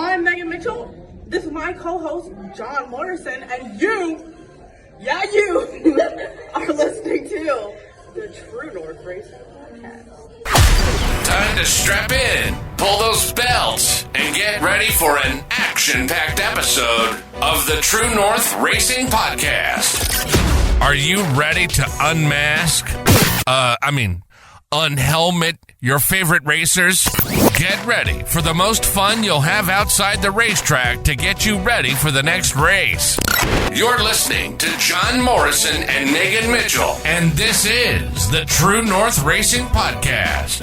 I'm Megan Mitchell. This is my co-host, John Morrison, and you are listening to the True North Racing Podcast. Time to strap in, pull those belts, and get ready for an action-packed episode of the True North Racing Podcast. Are you ready to unhelmet your favorite racers? Get ready for the most fun you'll have outside the racetrack to get you ready for the next race. You're listening to John Morrison and Megan Mitchell, and this is the True North Racing Podcast.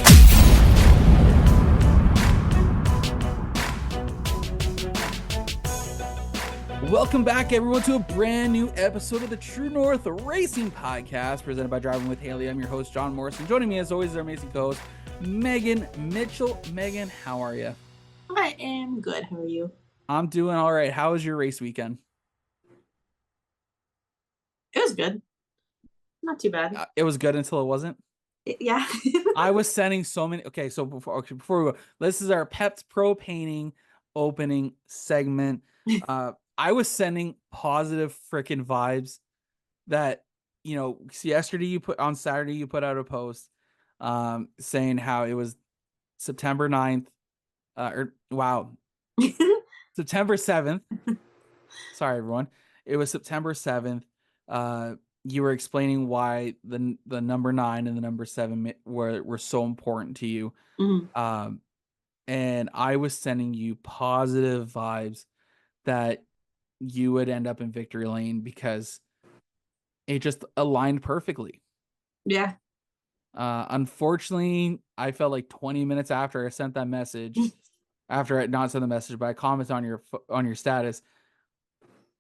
Welcome back, everyone, to a brand new episode of the True North Racing Podcast, presented by Driving with Haley. I'm your host, John Morrison. Joining me, as always, is our amazing co-host, Megan Mitchell. Megan, how are you? I am good. How are you? I'm doing all right. How was your race weekend? It was good. Not too bad. It was good until it wasn't? Yeah. I was sending so many... Okay, so before we go, this is our Pep's Pro Painting opening segment. I was sending positive freaking vibes that, Saturday you put out a post saying how it was September 9th, September 7th. Sorry, everyone. It was September 7th. You were explaining why the number 9 and the number 7 were so important to you. Mm-hmm. And I was sending you positive vibes that you would end up in victory lane because it just aligned perfectly. Yeah. Unfortunately, I felt like 20 minutes after I sent that message, after I not sent the message, but I commented on your status,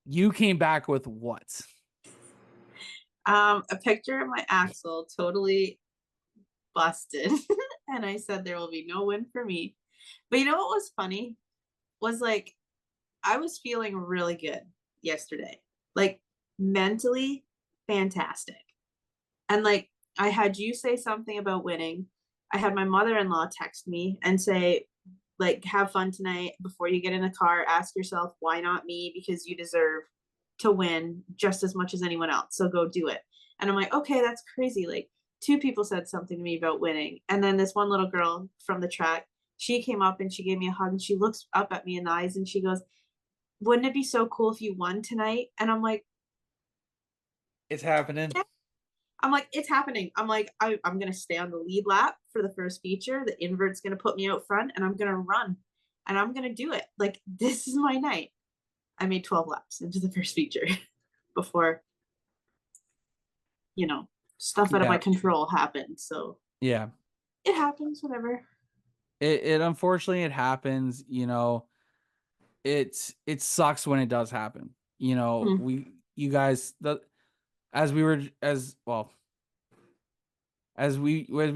you came back with what? A picture of my axle totally busted. And I said there will be no win for me. But you know what was funny? Was like, I was feeling really good yesterday, like mentally fantastic. And like, I had you say something about winning. I had my mother-in-law text me and say, like, have fun tonight. Before you get in the car, ask yourself, why not me? Because you deserve to win just as much as anyone else. So go do it. And I'm like, okay, that's crazy. Like 2 people said something to me about winning. And then this one little girl from the track, she came up and she gave me a hug and she looks up at me in the eyes and she goes, wouldn't it be so cool if you won tonight? And I'm like, it's happening. Yeah. I'm like, it's happening. I'm like, I'm going to stay on the lead lap for the first feature. The invert's going to put me out front and I'm going to run and I'm going to do it. Like, this is my night. I made 12 laps into the first feature before, stuff out of my control happened. So yeah, it happens, whatever. It unfortunately it happens, it sucks when it does happen. You guys, as we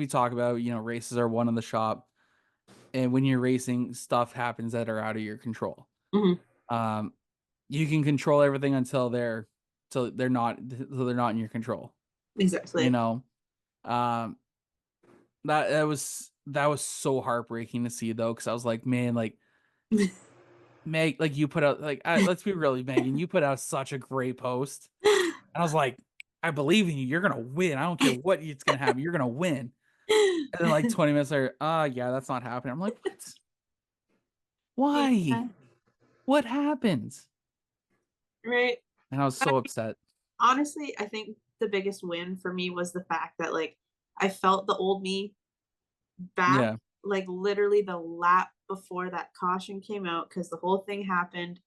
talk about, races are one in the shop, and when you're racing, stuff happens that are out of your control. Mm-hmm. You can control everything until they're not in your control. Exactly. That was so heartbreaking to see, though, because I was like, man, like Meg, like you put out, like, let's be real, Megan, you put out such a great post. And I was like, I believe in you. You're going to win. I don't care what it's going to happen. You're going to win. And then like 20 minutes later, yeah, that's not happening. I'm like, what? Why? Yeah. What happens? Right. And I was so upset. Honestly, I think the biggest win for me was the fact that, like, I felt the old me back, like literally the lap before that caution came out, because the whole thing happened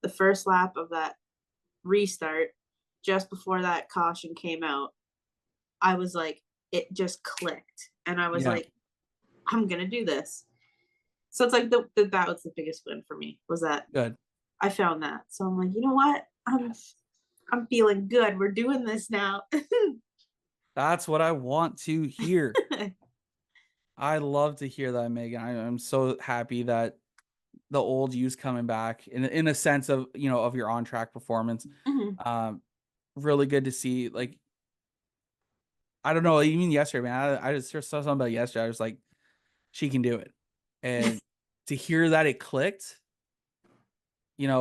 the first lap of that restart. Just before that caution came out, I was like, it just clicked, and I was like, I'm gonna do this. So it's like that was the biggest win for me, was that good. I found that. So I'm like, you know what, I'm feeling good. We're doing this now. That's what I want to hear. I love to hear that, Megan. I'm so happy that the old you's coming back in a sense of, of your on track performance. Mm-hmm. Really good to see. Like, I don't know, even yesterday, man, I just saw something about yesterday. I was like, she can do it. And to hear that it clicked,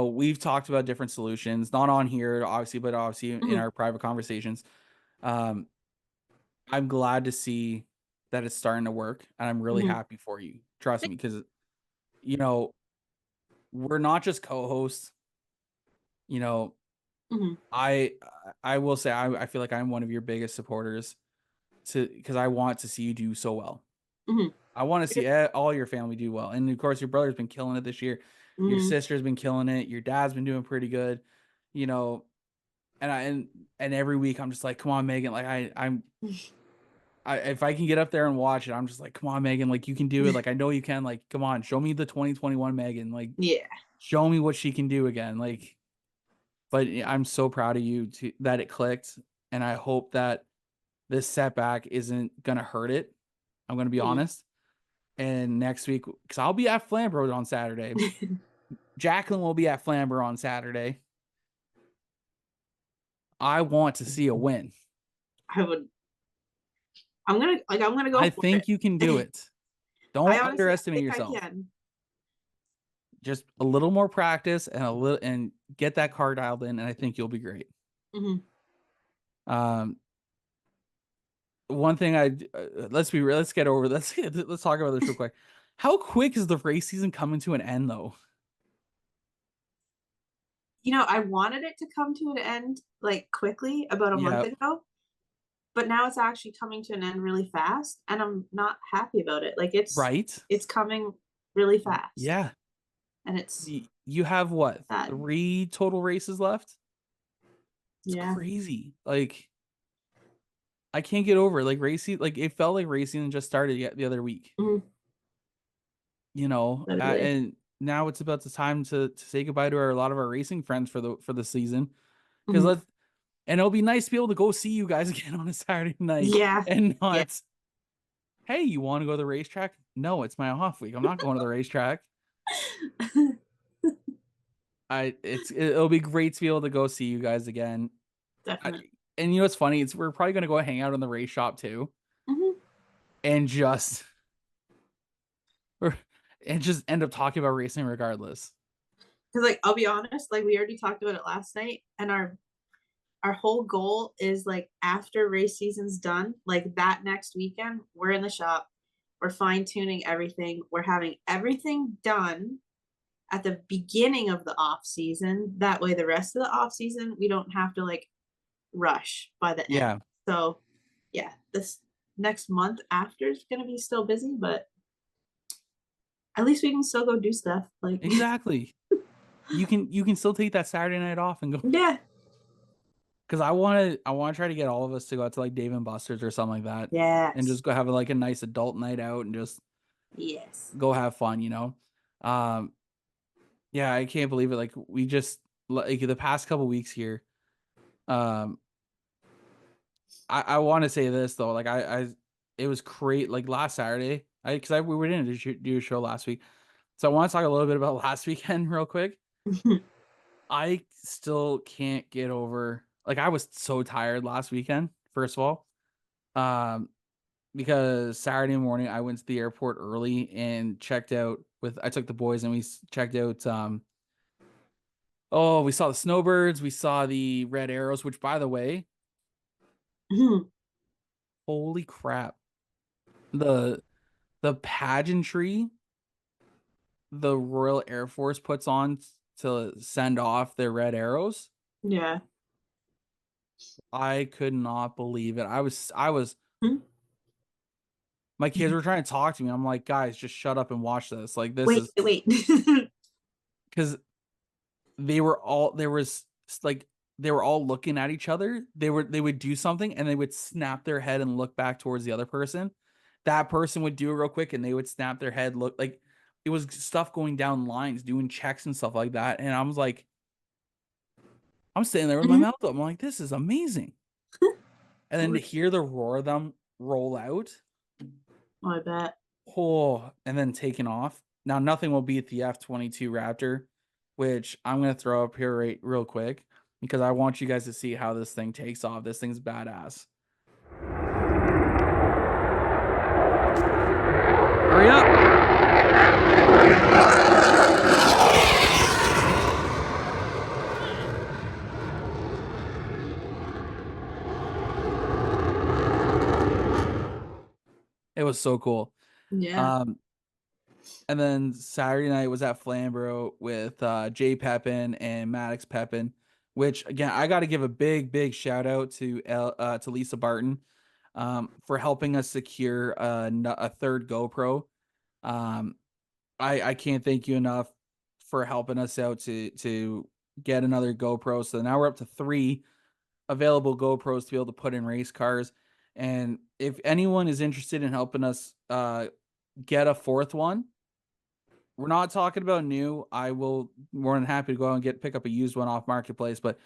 we've talked about different solutions, not on here, obviously, but obviously in our private conversations. I'm glad to see that it's starting to work, and I'm really happy for you. Trust me, because, we're not just co-hosts. I will say I feel like I'm one of your biggest supporters because I want to see you do so well. I want to see all your family do well. And of course, your brother's been killing it this year. Your sister's been killing it. Your dad's been doing pretty good, and every week I'm just like, come on, Megan. Like if I can get up there and watch it, I'm just like, come on, Megan, like you can do it. Like, I know you can, like, come on, show me the 2021 Megan. Like, Yeah. show me what she can do again. Like, but I'm so proud of you that it clicked. And I hope that this setback isn't going to hurt it. I'm going to be honest. And next week, because I'll be at Flamborough on Saturday. Jacqueline will be at Flamborough on Saturday. I want to see a win. I'm gonna go. I think you can do it. Don't underestimate yourself. I can. Just a little more practice and get that car dialed in, and I think you'll be great. One thing let's talk about this real quick. How quick is the race season coming to an end, though? I wanted it to come to an end like quickly about a month ago, but now it's actually coming to an end really fast, and I'm not happy about it. Like it's coming really fast. Yeah. And it's you have what? 3 total races left? It's crazy. Like I can't get over it. Like racing, like it felt like racing just started the other week. And now it's about the time to say goodbye to a lot of our racing friends for the season. Because and it'll be nice to be able to go see you guys again on a Saturday night. Yeah. And not hey, you want to go to the racetrack? No, it's my off week. I'm not going to the racetrack. It'll be great to be able to go see you guys again. Definitely. And what's funny? We're probably gonna go hang out in the race shop too, and just end up talking about racing regardless. Because like I'll be honest, like we already talked about it last night, and our whole goal is like after race season's done, like that next weekend, we're in the shop, we're fine tuning everything, we're having everything done at the beginning of the off season. That way, the rest of the off season, we don't have to like rush by the end. So this next month after is gonna be still busy, but at least we can still go do stuff. Like exactly. You can still take that Saturday night off and go. Yeah. Because I want to try to get all of us to go out to like Dave and Buster's or something like that. Yeah. And just go have like a nice adult night out and just go have fun, Yeah, I can't believe it. Like we just like the past couple weeks here. I want to say this though, like it was great. Like last Saturday, we didn't do a show last week, so I want to talk a little bit about last weekend real quick. I still can't get over. Like I was so tired last weekend. First of all, because Saturday morning I went to the airport early and checked out I took the boys and we checked out. We saw the snowbirds. We saw the red arrows, which by the way. Holy crap. The pageantry the Royal Air Force puts on to send off their red arrows. Yeah. I could not believe it. I was my kids were trying to talk to me. I'm like, guys, just shut up and watch this. Like this wait. Because they were all looking at each other. They would do something and they would snap their head and look back towards the other person. That person would do it real quick and they would snap their head, look like it was stuff going down lines, doing checks and stuff like that. And I was like, I'm sitting there with my mouth up. I'm like, this is amazing. And then to hear the roar of them roll out. Oh, I bet. And then taking off. Now, nothing will beat the F-22 Raptor, which I'm going to throw up here real quick because I want you guys to see how this thing takes off. This thing's badass. Hurry up. It was so cool. Yeah. Um, and then Saturday night was at Flamborough with Jay Pepin and Maddox Pepin, which again I got to give a big shout out to Lisa Barton for helping us secure a third GoPro. Um, I can't thank you enough for helping us out to get another GoPro. So now we're up to 3 available GoPros to be able to put in race cars. And if anyone is interested in helping us get a 4th one, we're not talking about new. I will more than happy to go out and pick up a used one off marketplace, but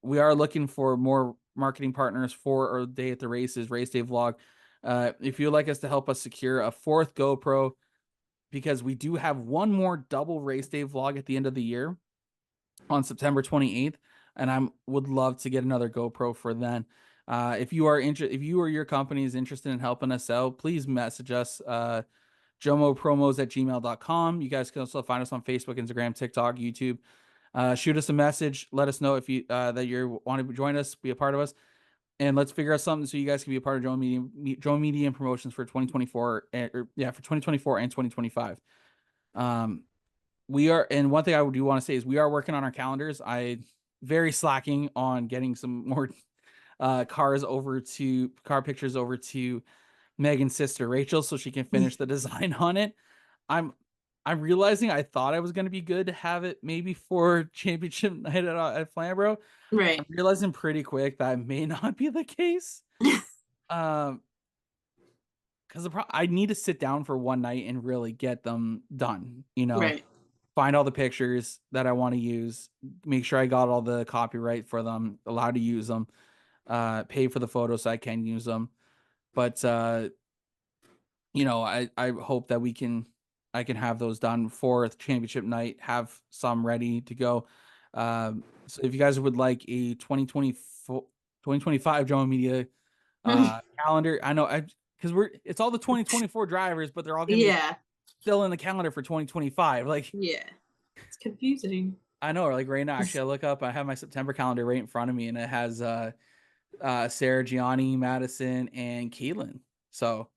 we are looking for more marketing partners for our day at the races, race day vlog. If you'd like us to help us secure a 4th GoPro, because we do have one more double race day vlog at the end of the year on September 28th, and I would love to get another GoPro for then. If you are if you or your company is interested in helping us out, please message us. JomoPromos@gmail.com. You guys can also find us on Facebook, Instagram, TikTok, YouTube. Shoot us a message. Let us know if you that you want to join us, be a part of us, and let's figure out something so you guys can be a part of Jomo Media and Promotions for 2024, for 2024 and 2025. We are, and one thing I do want to say is we are working on our calendars. I very slacking on getting some more car pictures over to Megan's sister Rachel so she can finish the design on it. I'm realizing I thought I was going to be good to have it maybe for championship night at Flamborough. Right. I'm realizing pretty quick that may not be the case. Because I need to sit down for one night and really get them done. Right. Find all the pictures that I want to use, make sure I got all the copyright for them, allowed to use them, pay for the photos so I can use them. But I hope that I can have those done for championship night, have some ready to go. So if you guys would like a 2025 Jomo Media calendar, I know because it's all the 2024 drivers, but they're all gonna be still in the calendar for 2025. Like, yeah, it's confusing. I know, like right now, actually, I look up, I have my September calendar right in front of me, and it has Sarah, Gianni, Madison, and Caitlin. So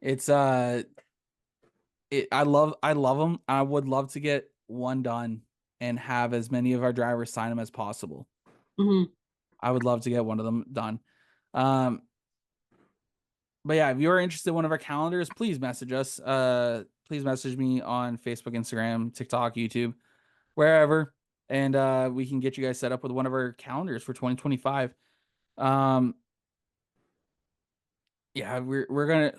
it's I love them. I would love to get one done and have as many of our drivers sign them as possible. Mm-hmm. I would love to get one of them done. But yeah, if you're interested in one of our calendars, please message us. Please message me on Facebook, Instagram, TikTok, YouTube, wherever, and we can get you guys set up with one of our calendars for 2025. Yeah, we're gonna.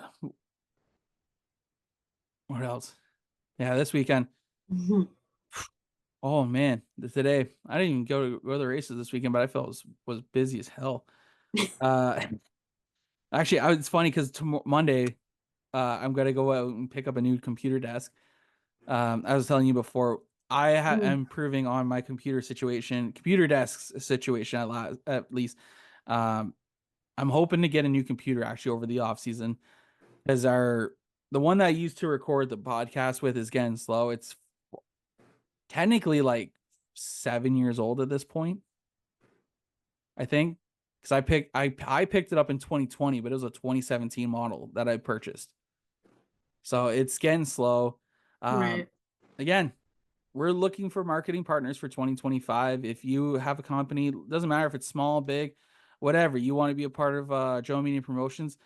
What else? Yeah, this weekend. Mm-hmm. Oh man, today I didn't even go to the races this weekend, but I felt was busy as hell. Actually, it's funny because Monday, I'm gonna go out and pick up a new computer desk. I was telling you before, I am improving on my computer desk situation at least. I'm hoping to get a new computer actually over the off season, as the one that I used to record the podcast with is getting slow. It's technically like 7 years old at this point, I think, because I picked it up in 2020, but it was a 2017 model that I purchased, so it's getting slow. Right. Again, we're looking for marketing partners for 2025. If you have a company, doesn't matter if it's small, big, whatever, you want to be a part of Joe Media Promotions,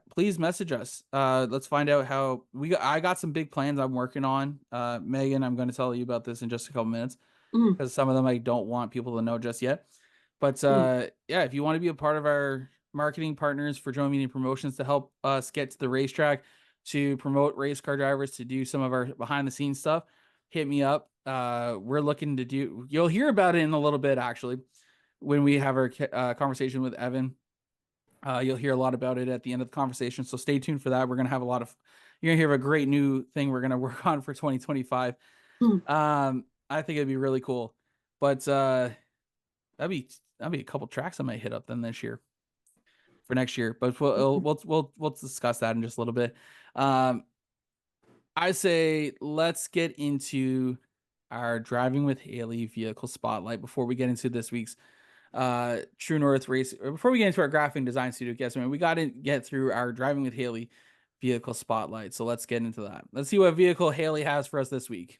please message us. Let's find out how I got some big plans I'm working on. Megan, I'm going to tell you about this in just a couple minutes, because some of them I don't want people to know just yet. But yeah, if you want to be a part of our marketing partners for Joe Media Promotions to help us get to the racetrack, to promote race car drivers, to do some of our behind the scenes stuff, hit me up. We're looking to you'll hear about it in a little bit, actually, when we have our conversation with Evan. You'll hear a lot about it at the end of the conversation, so stay tuned for that. We're going to have you're going to hear a great new thing we're going to work on for 2025. I think it'd be really cool, but that'd be a couple tracks I might hit up then this year for next year, but we'll discuss that in just a little bit. I say let's get into our driving with Haley vehicle spotlight before we get into this week's True North Race. Before we get into our graphic design studio guest, man, we got to get through our Driving with Haley vehicle spotlight. So let's get into that. Let's see what vehicle Haley has for us this week.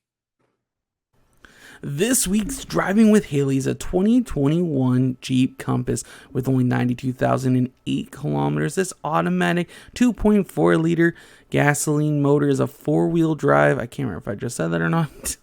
This week's Driving with Haley is a 2021 Jeep Compass with only 92,008 kilometers. This automatic 2.4 liter gasoline motor is a 4-wheel drive. I can't remember if I just said that or not.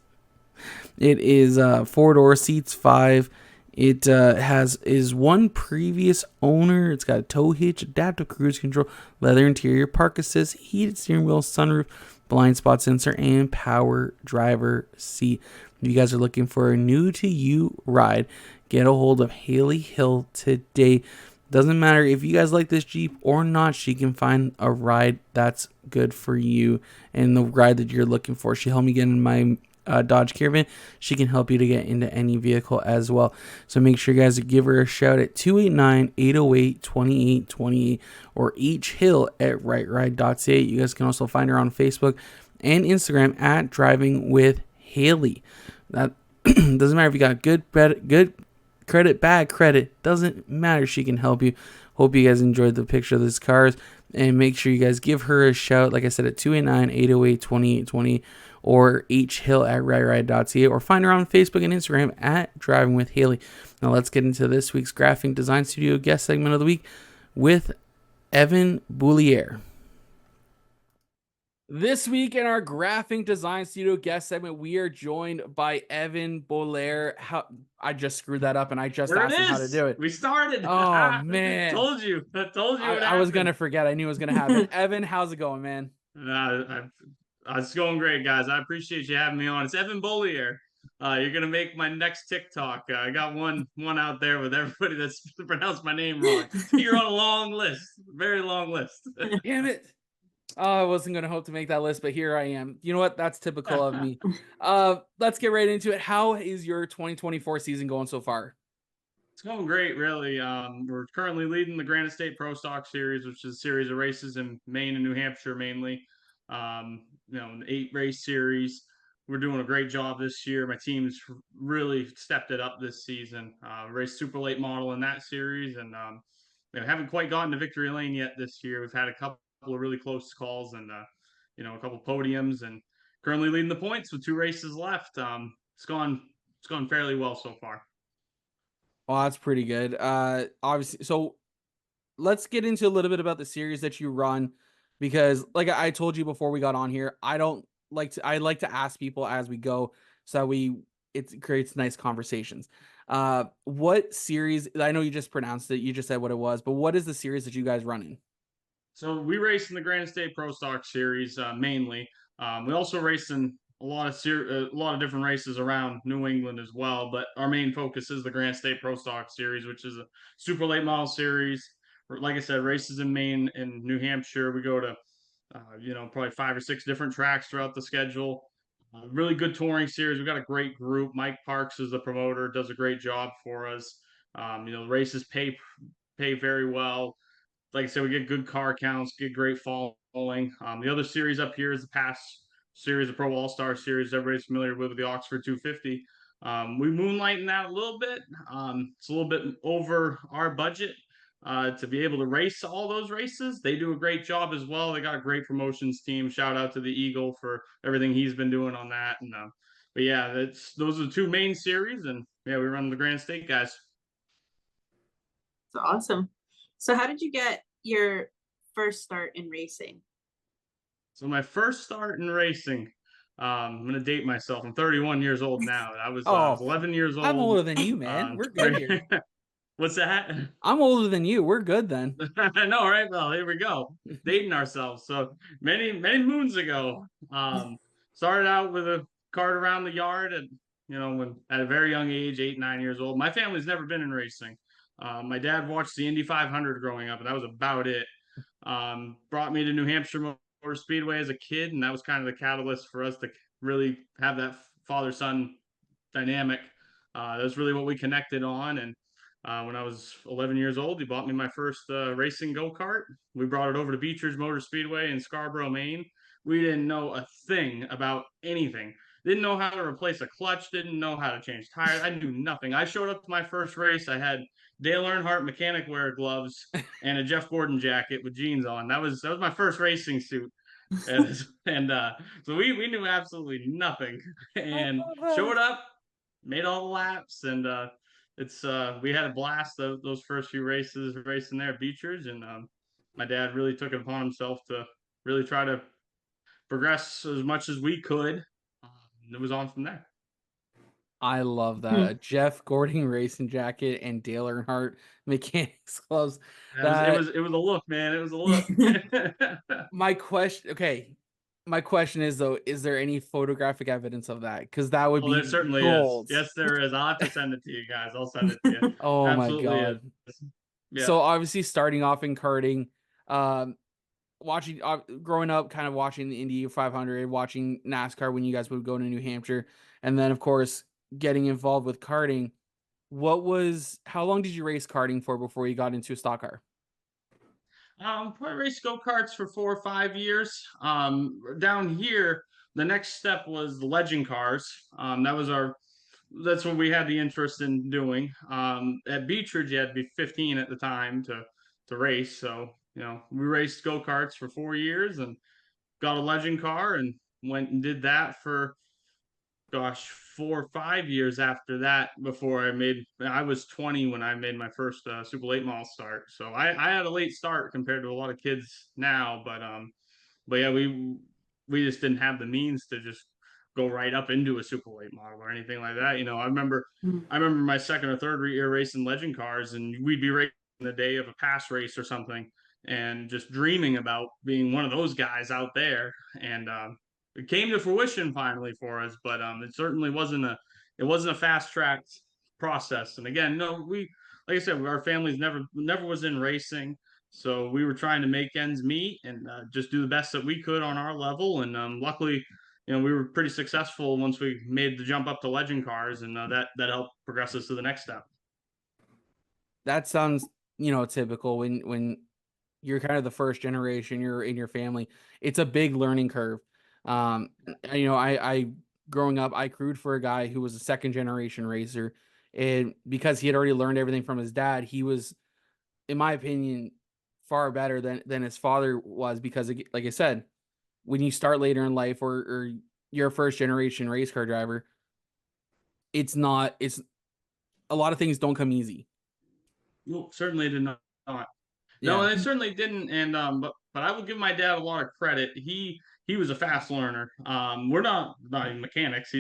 It is 4-door, seats 5. It is one previous owner. It's got a tow hitch, adaptive cruise control, leather interior, park assist, heated steering wheel, sunroof, blind spot sensor, and power driver seat. If you guys are looking for a new to you ride, get a hold of Haley Hill today. Doesn't matter if you guys like this Jeep or not, she can find a ride that's good for you and the ride that you're looking for. She helped me get in my Dodge Caravan. She can help you to get into any vehicle as well. So make sure you guys give her a shout at 289-808-2828 or hhill at rightride.ca. You guys can also find her on Facebook and Instagram at Driving with Haley. That doesn't matter if you got good credit, bad credit, doesn't matter. She can help you. Hope you guys enjoyed the picture of these cars, and make sure you guys give her a shout, like I said, at 289-808-2828 or hhill at rightride.ca, or find her on Facebook and Instagram at Driving with Haley. Now let's get into this week's graphic design studio guest segment of the week with Evan Beaulieu. This week in our graphic design studio guest segment, we are joined by Evan Beaulieu. I just screwed that up, and I just asked him how to do it. We started. Oh, man. Told you. I was going to forget. I knew it was going to happen. Evan, how's it going, man? It's going great, guys. I appreciate you having me on. It's Evan Beaulieu. You're going to make my next TikTok. I got one out there with everybody that's pronounced my name wrong. You're on a long list. Very long list. Damn it. Oh, I wasn't going to hope to make that list, but here I am. You know what? That's typical of me. Let's get right into it. How is your 2024 season going so far? It's going great, really. We're currently leading the Granite State Pro Stocks series, which is a series of races in Maine and New Hampshire mainly. An 8-race series. We're doing a great job this year. My team's really stepped it up this season. Raced super late model in that series, and haven't quite gotten to victory lane yet this year. We've had a couple of really close calls and a couple podiums, and currently leading the points with 2 races left. It's gone fairly well so far. Oh, that's pretty good. Obviously, so let's get into a little bit about the series that you run, because like I told you before we got on here, I like to ask people as we go, so it creates nice conversations. What series? I know you just pronounced it. You just said what it was, but what is the series that you guys run in? So we race in the Granite State Pro Stock series mainly. We also race in a lot of different races around New England as well. But our main focus is the Granite State Pro Stock series, which is a super late model series. Like I said, races in Maine and New Hampshire. We go to probably 5 or 6 different tracks throughout the schedule. Really good touring series. We've got a great group. Mike Parks is the promoter, does a great job for us. The races pay very well. Like I said, we get good car counts, get great following. The other series up here is the past series, the Pro All-Star series everybody's familiar with the Oxford 250. We moonlight in that a little bit. It's a little bit over our budget to be able to race all those races. They do a great job as well. They got a great promotions team. Shout out to the Eagle for everything he's been doing on that. And but yeah, those are the 2 main series, and yeah, we run the Granite State guys. It's awesome. So how did you get your first start in racing? So my first start in racing, I'm going to date myself. I'm 31 years old now. I was 11 years old. I'm older than you, man. We're good here. What's that? I'm older than you. We're good then. I know, right? Well, here we go. Dating ourselves. So many moons ago, started out with a cart around the yard at a very young age, 8, 9 years old. My family's never been in racing. My dad watched the Indy 500 growing up, and that was about it. Brought me to New Hampshire Motor Speedway as a kid, and that was kind of the catalyst for us to really have that father-son dynamic. That's really what we connected on. And when I was 11 years old, he bought me my first racing go-kart. We brought it over to Beecher's Motor Speedway in Scarborough, Maine. We didn't know a thing about anything. Didn't know how to replace a clutch. Didn't know how to change tires. I knew nothing. I showed up to my first race. I had Dale Earnhardt mechanic wear gloves and a Jeff Gordon jacket with jeans on. That was my first racing suit. And so we knew absolutely nothing and showed up, made all the laps, and it's we had a blast those first few races racing there at Beechridge, and my dad really took it upon himself to really try to progress as much as we could. It was on from there. I love that. A Jeff Gordon racing jacket and Dale Earnhardt mechanics gloves. It was a look, man. It was a look. My question is though, is there any photographic evidence of that? Because that would be there certainly gold. is. Yes, there is. I'll have to send it to you guys. I'll send it to you. Oh Absolutely my God. is. Yeah. So obviously starting off in karting, watching growing up, kind of watching the Indy 500, watching NASCAR when you guys would go to New Hampshire, and then of course getting involved with karting. How long did you race karting for before you got into a stock car? Probably raced go-karts for 4 or 5 years. Down here, the next step was the legend cars. That's what we had the interest in doing. At Beechridge, you had to be 15 at the time to race. So, we raced go-karts for 4 years and got a legend car and went and did that for, 4 or 5 years after that before I was 20 when I made my first Super Late Model start. So I had a late start compared to a lot of kids now, but yeah, we just didn't have the means to just go right up into a Super Late Model or anything like that. I remember my second or third year racing legend cars, and we'd be racing the day of a pass race or something and just dreaming about being one of those guys out there. And it came to fruition finally for us, but it certainly wasn't a fast tracked process. And again, no, like I said, our families never was in racing, so we were trying to make ends meet and just do the best that we could on our level. And luckily, we were pretty successful once we made the jump up to legend cars, and that helped progress us to the next step. That sounds, typical when you're kind of the first generation, you're in your family. It's a big learning curve. I growing up, I crewed for a guy who was a second generation racer, and because he had already learned everything from his dad, he was, in my opinion, far better than his father was. Because, like I said, when you start later in life or you're a first generation race car driver, it's a lot of things don't come easy. Well, certainly did not. Yeah. No, it certainly didn't. And but I will give my dad a lot of credit. He was a fast learner. We're not even mechanics.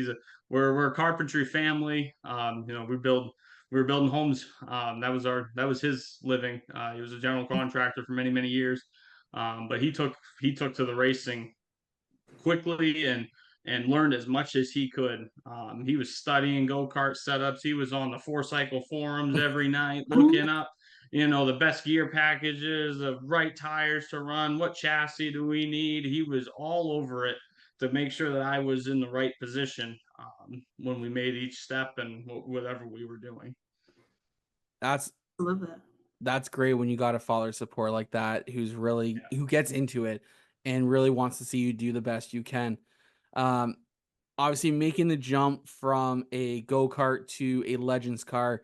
We're a carpentry family. We were building homes. That was his living. He was a general contractor for many years. But he took to the racing quickly and learned as much as he could. He was studying go-kart setups. He was on the 4Cycle forums every night looking up the best gear packages, the right tires to run, what chassis do we need. He was all over it to make sure that I was in the right position when we made each step and whatever we were doing. I love that. That's great when you got a father support like that who gets into it and really wants to see you do the best you can. Obviously making the jump from a go-kart to a Legends car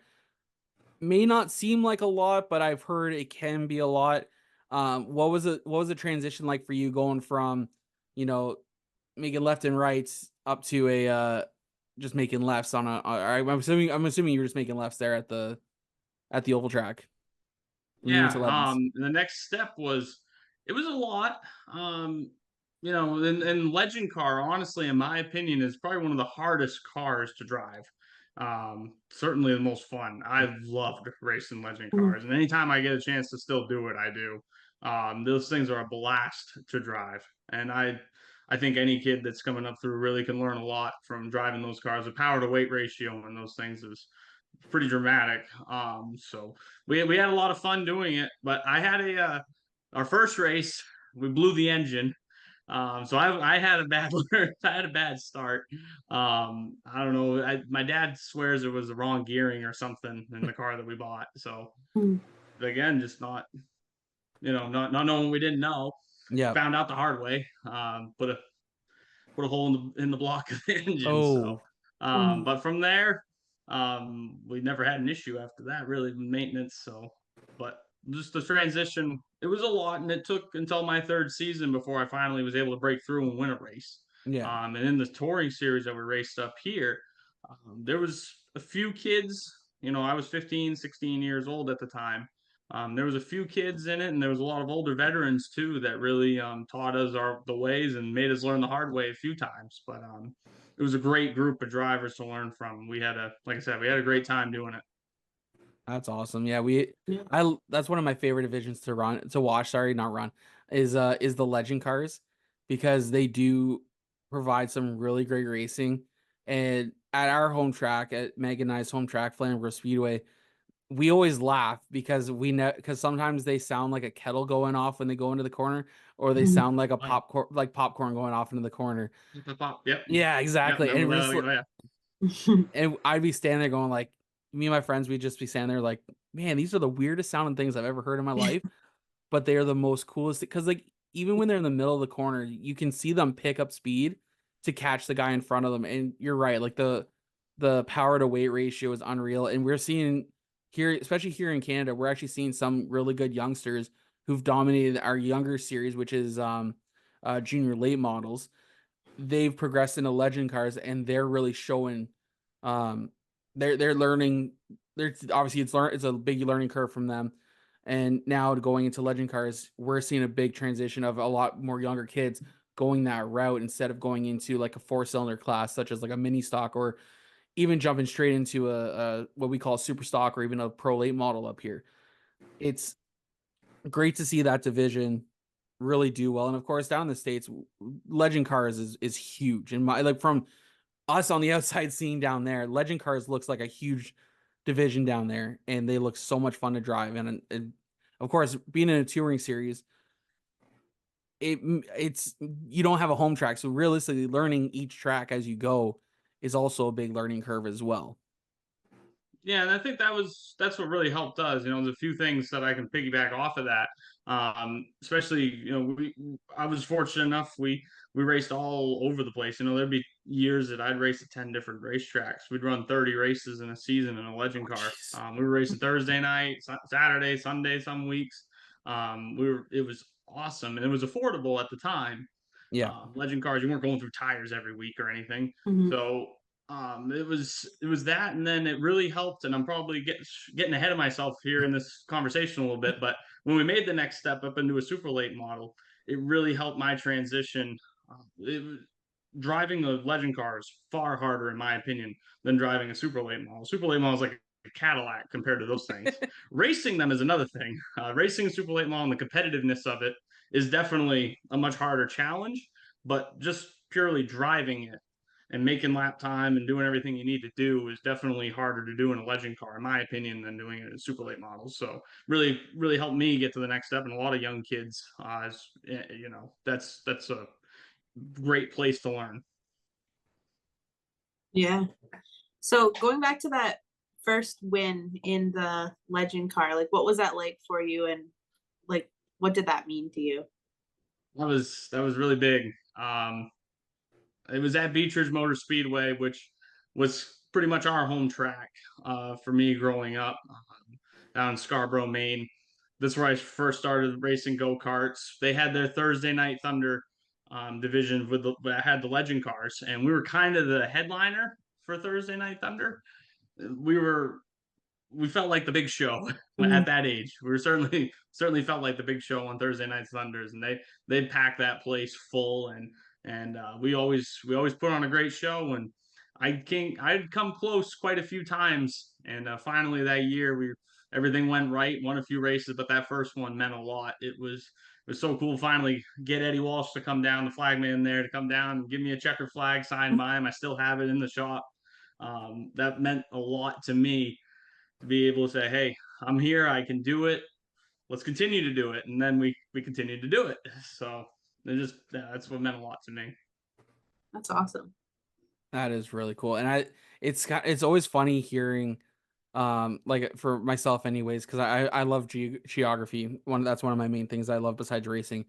may not seem like a lot, but I've heard it can be a lot. What was the transition like for you going from, making left and rights up to a just making lefts on I'm assuming you were just making lefts there at the oval track. Yeah. The next step was a lot. And Legend car, honestly, in my opinion, is probably one of the hardest cars to drive. Certainly the most fun. I've loved racing legend cars, and anytime I get a chance to still do it, I do. Those things are a blast to drive, and I think any kid that's coming up through really can learn a lot from driving those cars. The power to weight ratio on those things is pretty dramatic. So we had a lot of fun doing it, but I had our first race, we blew the engine. So I had a bad I had a bad start. I don't know. My dad swears it was the wrong gearing or something in the car that we bought. So again, just not knowing what we didn't know. Yeah. Found out the hard way. Put a hole in the block of the engine. Oh. So, but from there, We never had an issue after that, really, with maintenance. So, but just the transition, it was a lot, and it took until my third season before I finally was able to break through and win a race. Yeah. And in the touring series that we raced up here, there was a few kids. I was 15, 16 years old at the time. There was a few kids in it, and there was a lot of older veterans too that really taught us the ways and made us learn the hard way a few times. But it was a great group of drivers to learn from. Like I said, we had a great time doing it. That's awesome. Yeah, Yeah. that's one of my favorite divisions to watch, sorry, not run, is the legend cars, because they do provide some really great racing. And at our home track, at Meg and I's home track, Flamingo Speedway, we always laugh because because sometimes they sound like a kettle going off when they go into the corner, or they Mhm. sound like a Right. popcorn going off into the corner. Yep. Yeah, Yep. exactly. And Remember we're that? just, Oh, yeah. and I'd be standing there going like, me and my friends, we'd just be standing there like, man, these are the weirdest sounding things I've ever heard in my life, but they are the most coolest, because like even when they're in the middle of the corner, you can see them pick up speed to catch the guy in front of them. And you're right, like the power to weight ratio is unreal. And we're seeing here, especially here in Canada, we're actually seeing some really good youngsters who've dominated our younger series, which is junior late models. They've progressed into legend cars, and they're really showing they're learning. They're obviously it's a big learning curve from them. And now going into legend cars, we're seeing a big transition of a lot more younger kids going that route instead of going into like a 4-cylinder class, such as like a mini stock, or even jumping straight into a what we call a super stock, or even a pro late model up here. It's great to see that division really do well. And of course, down in the States, legend cars is huge. And like from us on the outside seeing down there, legend cars looks like a huge division down there, and they look so much fun to drive. And of course, being in a touring series, it's you don't have a home track, so realistically, learning each track as you go is also a big learning curve as well. Yeah, and I think that's what really helped us. There's a few things that I can piggyback off of that. Especially, I was fortunate enough we raced all over the place. There'd be years that I'd race at 10 different racetracks. We'd run 30 races in a season in a legend car. We were racing Thursday night, Saturday, Sunday, some weeks. It was awesome, and it was affordable at the time. Yeah. Legend cars, you weren't going through tires every week or anything. Mhm. So it was that, and then it really helped. And I'm probably getting ahead of myself here in this conversation a little bit, but when we made the next step up into a super late model, it really helped my transition. Driving a legend car is far harder, in my opinion, than driving a super late model. Super late model is like a Cadillac compared to those things. Racing them is another thing. Racing a super late model and the competitiveness of it is definitely a much harder challenge, but just purely driving it and making lap time and doing everything you need to do is definitely harder to do in a legend car, in my opinion, than doing it in super late models. So really, really helped me get to the next step. And a lot of young kids, that's a great place to learn. Yeah. So going back to that first win in the legend car, like what was that like for you, and like what did that mean to you? That was really big. It was at Beechridge Motor Speedway, which was pretty much our home track for me growing up down in Scarborough, Maine. This is where I first started racing go-karts. They had their Thursday Night Thunder division that had the legend cars, and we were kind of the headliner for Thursday Night Thunder. We were we felt like the big show at that age. We were certainly felt like the big show on Thursday Night Thunders, and they'd pack that place full, and we always put on a great show. And I'd come close quite a few times, and finally that year everything went right. Won a few races, but that first one meant a lot. It was so cool to finally get Eddie Walsh to come down, the flagman there, to come down and give me a checker flag signed by him. I still have it in the shop. That meant a lot to me, to be able to say, "Hey, I'm here. I can do it. Let's continue to do it." And then we continued to do it. So that's what meant a lot to me. That's awesome. That is really cool. And it's always funny hearing like for myself anyways, because I love geography. That's one of my main things I love besides racing.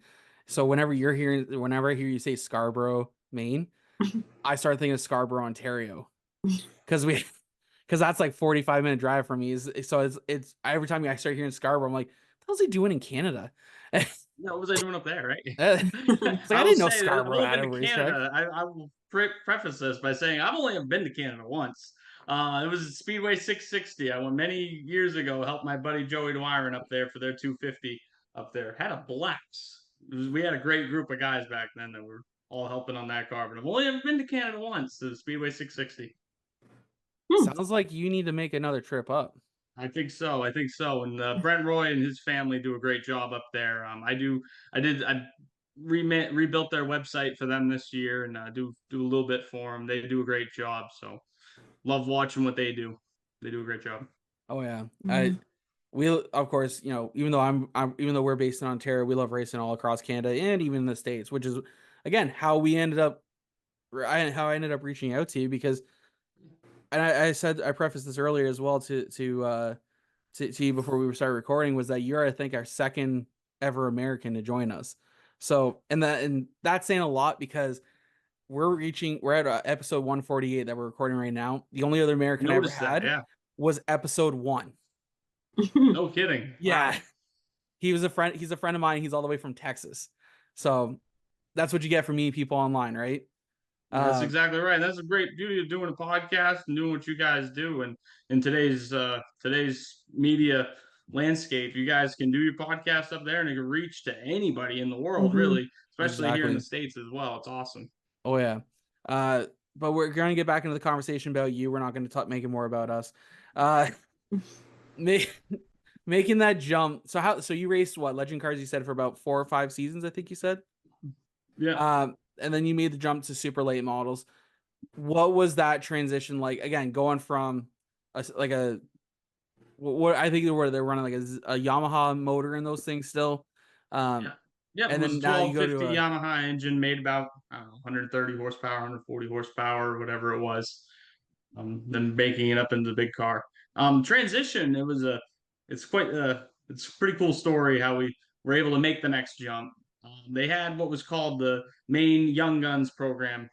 So whenever I hear you say Scarborough, Maine, I start thinking of Scarborough, Ontario. Because because that's like 45-minute drive for me. So it's every time I start hearing Scarborough, I'm like, what the hell's he doing in Canada? No, what was I doing up there, right? It's like I I will didn't know say that I've Scarborough only had been a to racetrack. Canada. I will preface this by saying I've only been to Canada once. It was Speedway 660. I went many years ago, helped my buddy Joey Dwyron up there for their 250 up there. Had a blast. We had a great group of guys back then that were all helping on that car. But I've only ever been to Canada once, to Speedway 660. Sounds like you need to make another trip up. I think so. I think so. And Brent Roy and his family do a great job up there. I rebuilt their website for them this year, and do a little bit for them. They do a great job. So love watching what they do. They do a great job. Oh yeah, we of course, even though even though we're based in Ontario, we love racing all across Canada and even in the States, which is again how I ended up reaching out to you because, and I said I prefaced this earlier as well to you before we started recording, was that you're, I think, our second ever American to join us. So and that's saying a lot because we're at episode 148 that we're recording right now. The only other American I ever Noticed that, had yeah. was episode 1. No kidding. Yeah. Wow. He's a friend of mine. He's all the way from Texas. So that's what you get from meeting people online, right? That's exactly right. That's a great beauty of doing a podcast and doing what you guys do. And in today's media landscape, you guys can do your podcast up there and it can reach to anybody in the world, really, especially here in the States as well. It's awesome. Oh yeah. But we're going to get back into the conversation about you. We're not going to make it more about us. Making that jump. So you raced what, legend cars, you said, for about 4 or 5 seasons, I think you said? Yeah. And then you made the jump to super late models. What was that transition like? Again, going from what I think they're running like a Yamaha motor in those things still. Yeah. And and it was then now you go 1250 to Yamaha engine, made about 130 horsepower, 140 horsepower, whatever it was. Then making it up into the big car. Transition, it's a pretty cool story how we were able to make the next jump. They had what was called the Maine Young Guns program,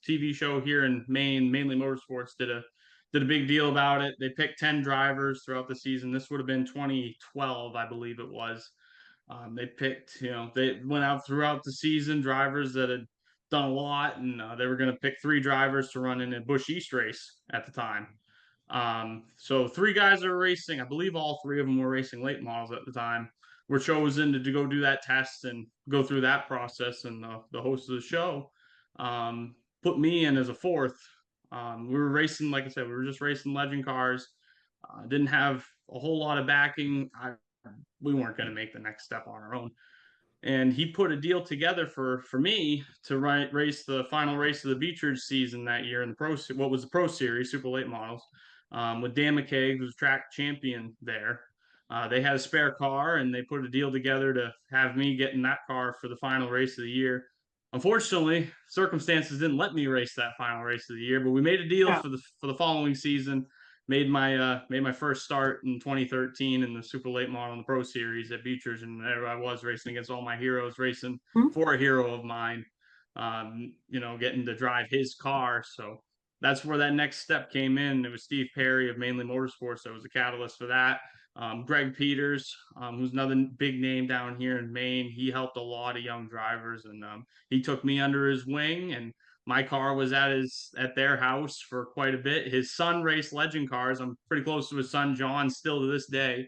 TV show here in Maine. Mainly Motorsports did a big deal about it. They picked 10 drivers throughout the season. This would have been 2012, I believe it was. They picked, they went out throughout the season, drivers that had done a lot, and they were going to pick 3 drivers to run in a Busch East race at the time. So 3 guys are racing. I believe all 3 of them were racing late models at the time. Were chosen to go do that test and go through that process. And the host of the show put me in as a 4th. We were racing, like I said, we were just racing legend cars. Didn't have a whole lot of backing. We weren't going to make the next step on our own. And he put a deal together for me to race the final race of the Beechridge season that year in what was the Pro Series, Super Late Models, with Dan McKay, who was track champion there. They had a spare car, and they put a deal together to have me get in that car for the final race of the year. Unfortunately, circumstances didn't let me race that final race of the year, but we made a deal for the following season. Made my first start in 2013 in the super late model in the Pro Series at Beechers, and there I was racing against all my heroes, racing for a hero of mine, getting to drive his car. So that's where that next step came in. It was Steve Perry of Mainly Motorsports that was the catalyst for that. Greg Peters, who's another big name down here in Maine, he helped a lot of young drivers, and he took me under his wing, and my car was at their house for quite a bit. His son raced legend cars. I'm pretty close to his son, John, still to this day.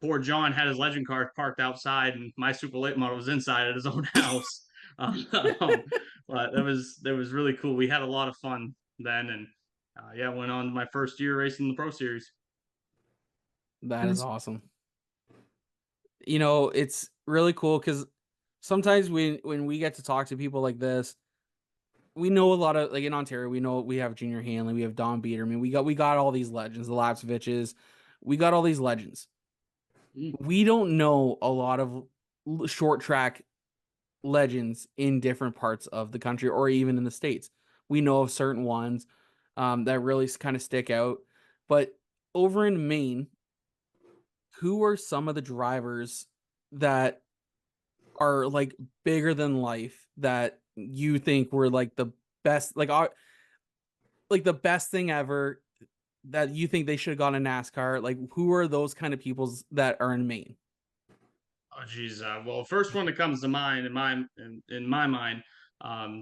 Poor John had his legend cars parked outside, and my super late model was inside at his own house. But that was really cool. We had a lot of fun then, and went on my first year racing the Pro Series. That is awesome. It's really cool because sometimes when we get to talk to people like this, we know a lot of, like in Ontario, we know we have Junior Hanley, we have Don Beater. I mean, we got all these legends, the Lapsviches, we got all these legends. We don't know a lot of short track legends in different parts of the country or even in the States. We know of certain ones that really kind of stick out. But over in Maine, who are some of the drivers that are like bigger than life that you think were like the best? Like, like the best thing ever that you think they should have gone to NASCAR? Like, who are those kind of peoples that are in Maine? Oh, geez. Well, first one that comes to mind in my mind,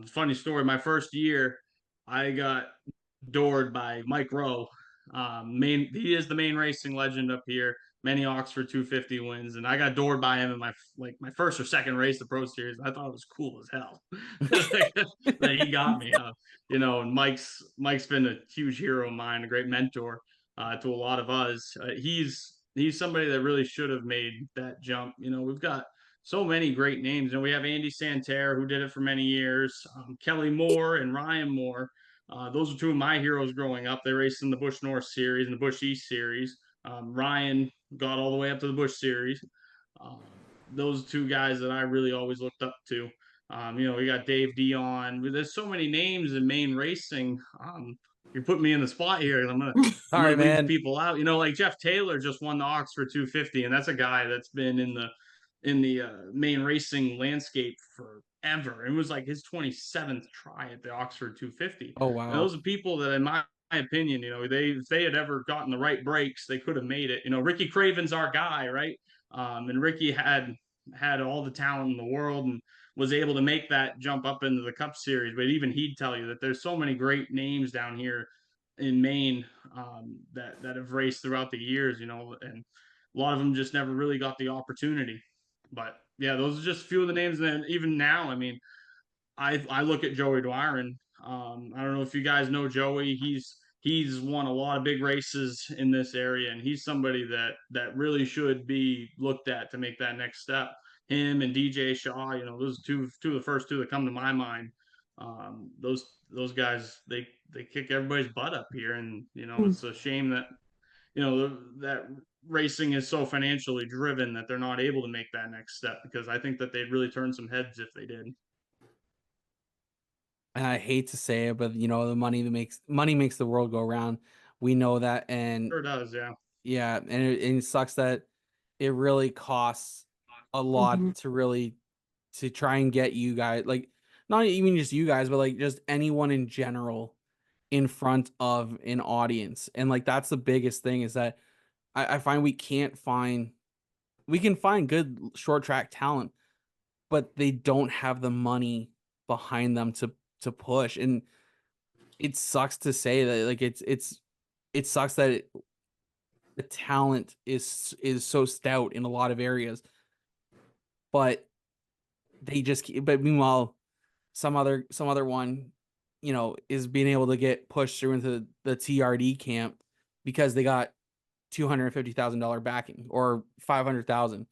funny story. My first year, I got doored by Mike Rowe. He is the main racing legend up here. Many Oxford 250 wins, and I got doored by him in my first or second race, the Pro Series. I thought it was cool as hell that he got me. And Mike's been a huge hero of mine, a great mentor to a lot of us. He's somebody that really should have made that jump. We've got so many great names, and we have Andy Santerre, who did it for many years, Kelly Moore and Ryan Moore. Those are two of my heroes growing up. They raced in the Busch North Series and the Busch East Series. Ryan got all the way up to the Busch Series. Those two guys that I really always looked up to. We got Dave Dion. There's so many names in Maine racing. You're putting me in the spot here. I'm gonna Sorry, leave man. people out. Like Jeff Taylor just won the Oxford 250, and that's a guy that's been in the Maine racing landscape forever. It was like his 27th try at the Oxford 250. Oh, And wow. those are people that, in my opinion, if they had ever gotten the right breaks, they could have made it. Ricky Craven's our guy, right? And Ricky had all the talent in the world and was able to make that jump up into the Cup Series. But even he'd tell you that there's so many great names down here in Maine that have raced throughout the years, and a lot of them just never really got the opportunity. But yeah, those are just a few of the names. And then even now, I mean, I look at Joey Dwyron. I don't know if you guys know Joey. He's won a lot of big races in this area, and he's somebody that really should be looked at to make that next step. Him and DJ Shaw, those two of the first two that come to my mind. Those guys, they kick everybody's butt up here, and it's a shame that that racing is so financially driven that they're not able to make that next step, because I think that they'd really turn some heads if they did. And I hate to say it, but the money makes the world go round. We know that, and Sure does, yeah. yeah, and it sucks that it really costs a lot to try and get you guys, like, not even just you guys, but like just anyone in general in front of an audience. And like that's the biggest thing, is that I find we can find good short track talent, but they don't have the money behind them to push. And it sucks to say that, like, it sucks that the talent is so stout in a lot of areas, but but meanwhile some other one is being able to get pushed through into the TRD camp because they got $250,000 backing or $500,000.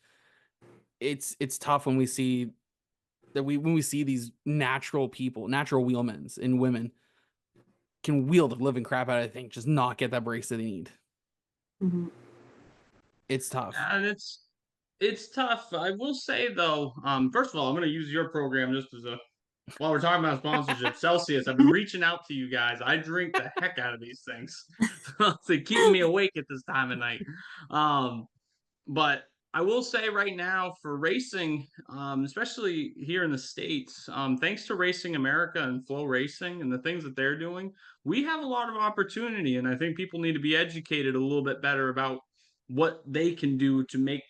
It's tough when we see these natural wheelmen and women can wheel the living crap out of things, just not get that breaks that they need. It's tough. And it's tough. I will say though, first of all, I'm going to use your program just as while we're talking about sponsorship. Celsius, I've been reaching out to you guys. I drink the heck out of these things. They're keeping me awake at this time of night. But I will say right now for racing, especially here in the States, thanks to Racing America and Flow Racing and the things that they're doing, we have a lot of opportunity. And I think people need to be educated a little bit better about what they can do to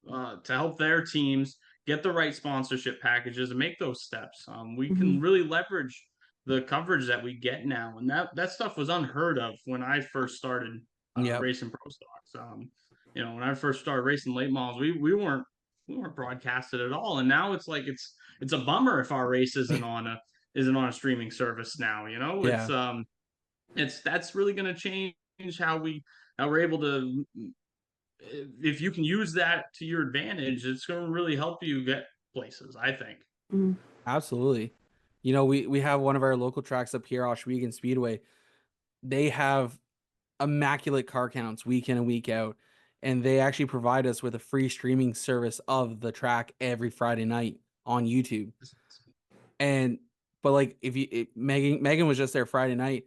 to help their teams get the right sponsorship packages and make those steps. We can really leverage the coverage that we get now. And that stuff was unheard of when I first started racing pro stocks. When I first started racing late models, we weren't broadcasted at all, and now it's like it's a bummer if our race isn't on a streaming service now. Yeah. That's really going to change how we're able to. If you can use that to your advantage, it's going to really help you get places, I think. Absolutely. We have one of our local tracks up here, Oswegan Speedway. They have immaculate car counts week in and week out, and they actually provide us with a free streaming service of the track every Friday night on YouTube. But like, Megan was just there Friday night.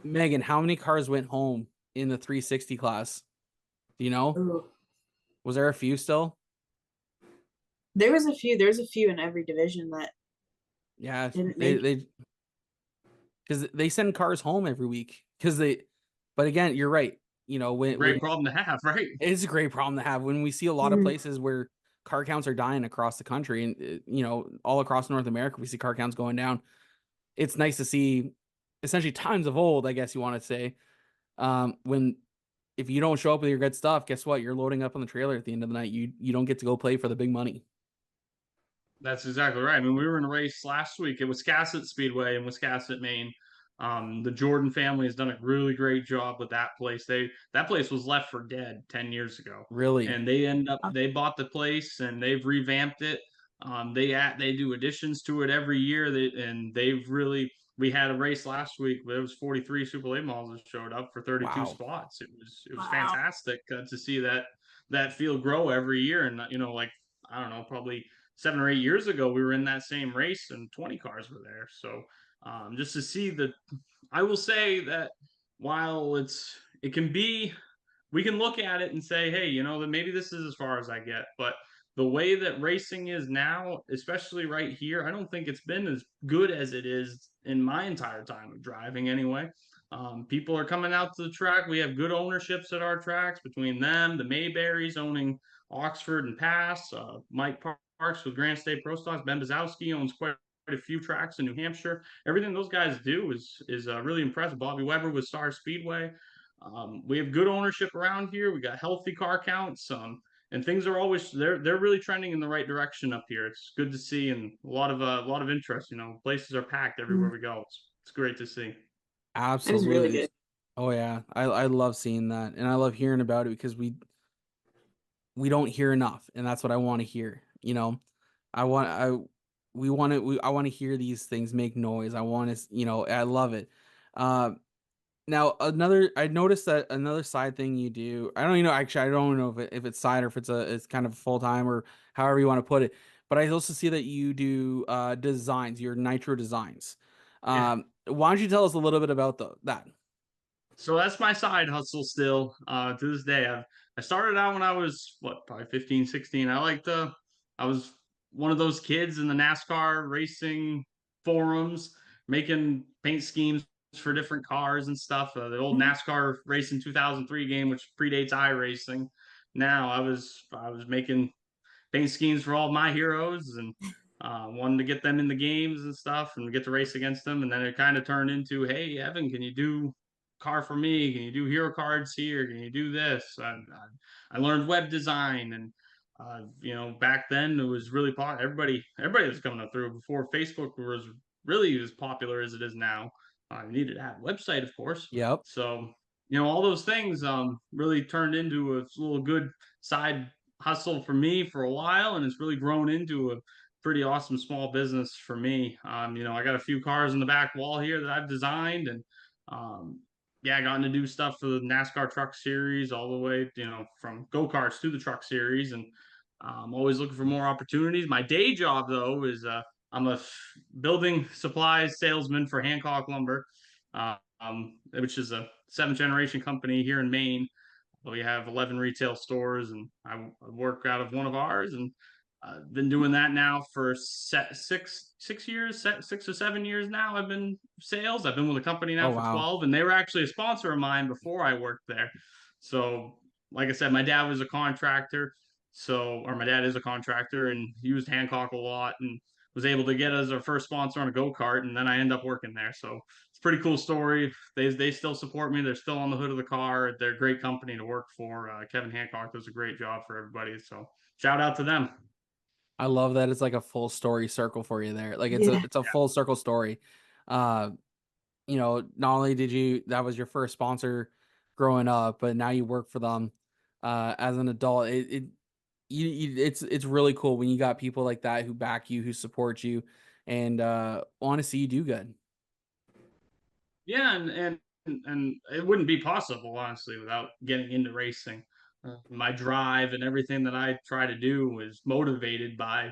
Megan, how many cars went home in the 360 class? Do you know? Ooh. Was there a few still? There was a few. There's a few in every division that Yeah, didn't make because they send cars home every week but again, you're right. When Great problem to have, right? it's a great problem to have when we see a lot of places where car counts are dying across the country and all across North America, we see car counts going down. It's nice to see essentially times of old, I guess you want to say, when if you don't show up with your good stuff, guess what? You're loading up on the trailer at the end of the night. You don't get to go play for the big money. That's exactly right. I mean, we were in a race last week at Wiscasset Speedway in Wiscasset, Maine. The Jordan family has done a really great job with that place. That place was left for dead 10 years ago, Really? and they bought the place and they've revamped it. They do additions to it every year. They've really we had a race last week. There was 43 Super Late models that showed up for 32 Wow. spots. It was Wow. fantastic to see that field grow every year. And like I don't know, probably 7 or 8 years ago, we were in that same race and 20 cars were there. So just to see I will say that while it can be, we can look at it and say, hey, that maybe this is as far as I get. But the way that racing is now, especially right here, I don't think it's been as good as it is in my entire time of driving anyway. People are coming out to the track. We have good ownerships at our tracks between them, the Mayberries owning Oxford and Pass, Mike Parks with Granite State Pro Stocks, Ben Bazowski owns quite a few tracks in New Hampshire. Everything those guys do is really impressive. Bobby Weber with Star Speedway. We have good ownership around here. We got healthy car counts, and things are always they're really trending in the right direction up here. It's good to see, and a lot of interest. Places are packed everywhere we go. It's great to see. That is really Absolutely. good. Oh yeah. I love seeing that. And I love hearing about it because we don't hear enough. And that's what I want to hear. I want I I want to hear these things make noise. I want to, I love it. Uh Now I noticed that another side thing you do. I don't even know. Actually, I don't know if it's side or if it's kind of full time or however you want to put it. But I also see that you do designs, your nitro designs. Yeah. Why don't you tell us a little bit about that? So that's my side hustle still to this day. I started out when I was probably 15, 16. I was one of those kids in the NASCAR racing forums making paint schemes for different cars and stuff. The old NASCAR Racing 2003 game, which predates iRacing. Now I was making paint schemes for all my heroes and wanted to get them in the games and stuff and get to race against them. And then it kind of turned into, hey, Evan, can you do car for me? Can you do hero cards here? Can you do this? I learned web design and back then it was really popular. Everybody was coming up through before Facebook was really as popular as it is now. You needed to have a website, of course. Yep. So all those things really turned into a little good side hustle for me for a while, and it's really grown into a pretty awesome small business for me. I got a few cars in the back wall here that I've designed, and yeah, I gotten to do stuff for the NASCAR Truck Series all the way, from go karts to the Truck Series, and I'm always looking for more opportunities. My day job though is I'm a building supplies salesman for Hancock Lumber, which is a seventh generation company here in Maine. We have 11 retail stores, and I work out of one of ours, and I've been doing that now for 6 years, 6 or 7 years now. I've been sales. I've been with the company Oh now for wow. 12, and they were actually a sponsor of mine before I worked there. So, like I said, my dad was a contractor, or my dad is a contractor, and he used Hancock a lot, and was able to get us our first sponsor on a go kart, and then I end up working there. So it's a pretty cool story. They still support me. They're still on the hood of the car. They're a great company to work for. Kevin Hancock does a great job for everybody. So shout out to them. I love that it's like a full story circle for you there. Like Yeah. it's a full circle story. Uh, not only did that was your first sponsor growing up, but now you work for them as an adult. It's really cool when you got people like that who back you, who support you, and want to see you do good. Yeah, and it wouldn't be possible honestly without getting into racing. My drive and everything that I try to do was motivated by,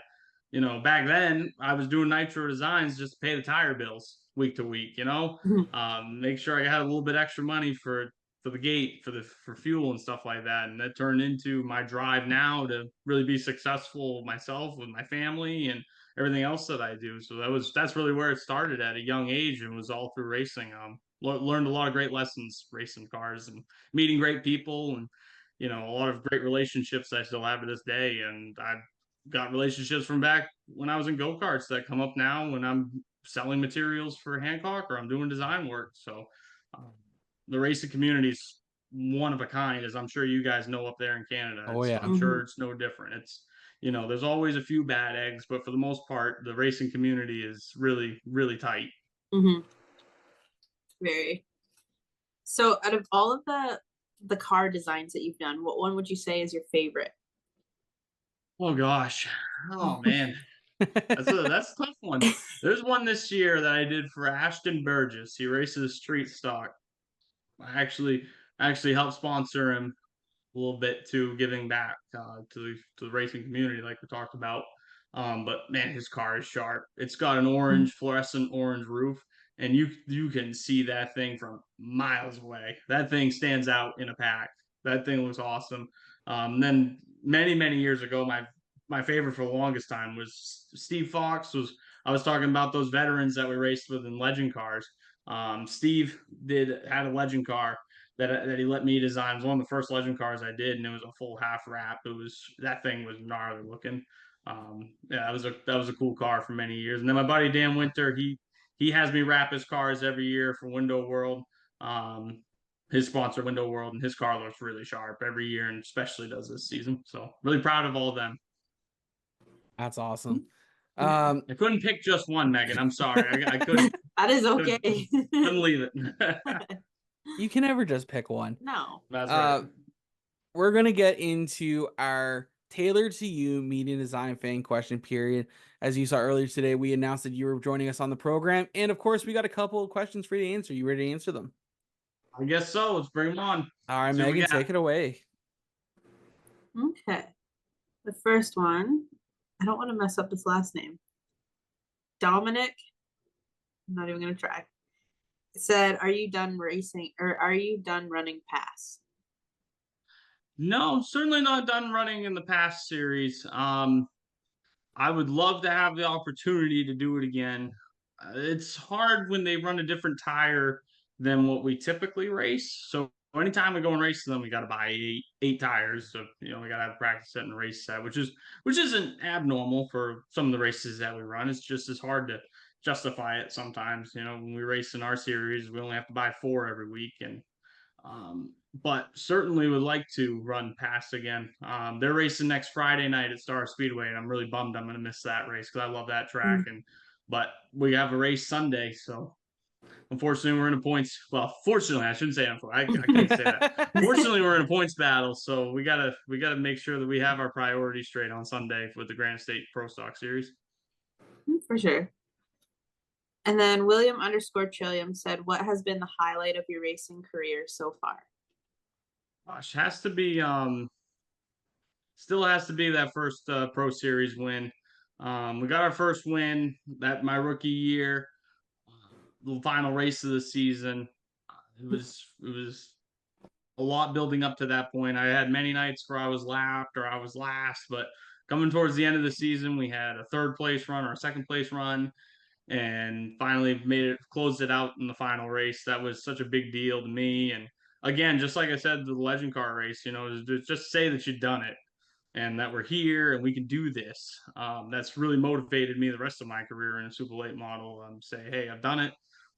back then I was doing nitro designs just to pay the tire bills week to week. Make sure I had a little bit extra money for the gate for fuel and stuff like that. And that turned into my drive now to really be successful myself with my family and everything else that I do. So that's really where it started at a young age, and was all through racing. Learned a lot of great lessons racing cars and meeting great people, and a lot of great relationships I still have to this day. And I've got relationships from back when I was in go-karts that come up now when I'm selling materials for Hancock or I'm doing design work. So um, the racing community is one of a kind, as I'm sure you guys know up there in Canada. Oh, yeah. I'm sure it's no different. It's there's always a few bad eggs, but for the most part, the racing community is really, really tight. Mm-hmm. Very. So, out of all of the car designs that you've done, what one would you say is your favorite? Oh gosh, oh man, that's a tough one. There's one this year that I did for Ashton Burgess. He races street stock. I actually helped sponsor him a little bit to giving back to the racing community, like we talked about. But man, his car is sharp. It's got an orange, fluorescent orange roof, and you can see that thing from miles away. That thing stands out in a pack. That thing looks awesome. Then many years ago, my favorite for the longest time was Steve Fox. I was talking about those veterans that we raced with in legend cars. Steve had a legend car that he let me design. It was one of the first legend cars I did, and it was a full half wrap. That thing was gnarly looking. Yeah, that was a cool car for many years. And then my buddy Dan Winter, he has me wrap his cars every year for Window World. His sponsor Window World, and his car looks really sharp every year, and especially does this season. So really proud of all of them. That's awesome. I couldn't pick just one, Megan. I'm sorry, I couldn't. That is okay. Couldn't leave it. You can never just pick one. No. That's right. We're going to get into our tailored to you media design fan question period. As you saw earlier today, we announced that you were joining us on the program. And of course, we got a couple of questions for you to answer. You ready to answer them? I guess so. Let's bring them on. All right, Megan, take it away. Okay. The first one, I don't want to mess up his last name. Dominic, I'm not even going to try. It said, are you done racing, or are you done running pass? No, certainly not done running in the past series. I would love to have the opportunity to do it again. It's hard when they run a different tire than what we typically race. So anytime we go and race them, we got to buy eight tires. So we got to have practice set and race set, which isn't abnormal for some of the races that we run. It's just as hard to justify it sometimes. When we race in our series, we only have to buy 4 every week, and but certainly would like to run past again. They're racing next Friday night at Star Speedway, and I'm really bummed I'm going to miss that race because I love that track. But we have a race Sunday, so unfortunately we're in a points. Well, fortunately, I shouldn't say unfortunately. I can't say that. Fortunately, we're in a points battle, so we gotta make sure that we have our priorities straight on Sunday with the Granite State Pro Stock Series. For sure. And then William_Trillium said, what has been the highlight of your racing career so far? Gosh, still has to be that first Pro Series win. We got our first win that my rookie year, the final race of the season. It was a lot building up to that point. I had many nights where I was lapped or I was last, but coming towards the end of the season, we had a 3rd place run or a 2nd place run, and finally closed it out in the final race. That was such a big deal to me. And again, just like I said, the legend car race, just say that you've done it and that we're here and we can do this. That's really motivated me the rest of my career in a super late model. Say, hey, I've done it.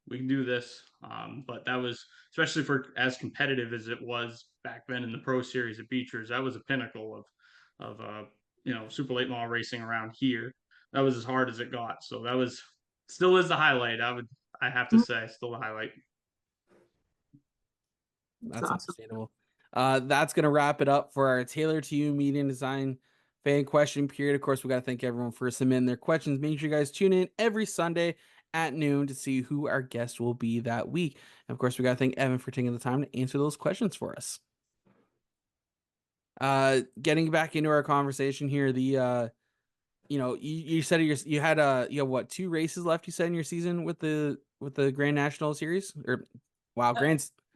We can do this. But that was, especially for as competitive as it was back then in the Pro Series at Beechers, that was a pinnacle of super late model racing around here. That was as hard as it got. So that was still is the highlight. I have to say, still the highlight. That's understandable. That's going to wrap it up for our Tailor to You media design fan question period. Of course, we got to thank everyone for submitting their questions. Make sure you guys tune in every Sunday at noon to see who our guest will be that week. And of course, we got to thank Evan for taking the time to answer those questions for us. Getting back into our conversation here, you said you had 2 races left, you said, in your season with the Grand National Series, or wow,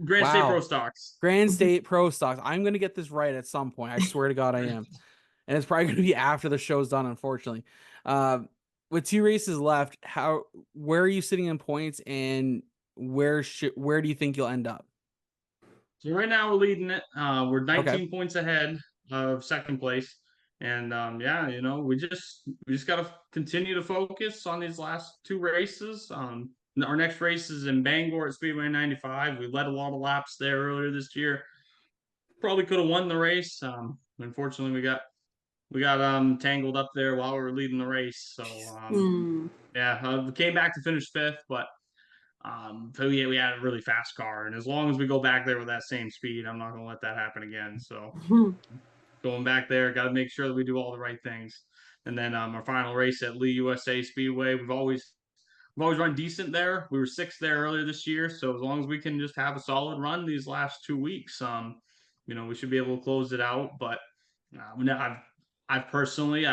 Granite State Pro Stocks. Granite State Pro Stocks. I'm gonna get this right at some point. I swear to God, I am. And it's probably gonna be after the show's done, unfortunately. With 2 races left, where are you sitting in points, and where do you think you'll end up? So right now we're leading it. We're 19 Okay. points ahead of second place. And yeah, we just got to continue to focus on these last 2 races. Our next race is in Bangor at Speedway 95. We led a lot of laps there earlier this year. Probably could have won the race. Unfortunately, we got tangled up there while we were leading the race. So yeah, we came back to finish 5th, but so we had a really fast car, and as long as we go back there with that same speed, I'm not going to let that happen again. So going back there, got to make sure that we do all the right things. And then our final race at Lee USA Speedway, we've always run decent there. We were 6th there earlier this year, so as long as we can just have a solid run these last 2 weeks, we should be able to close it out. But I've personally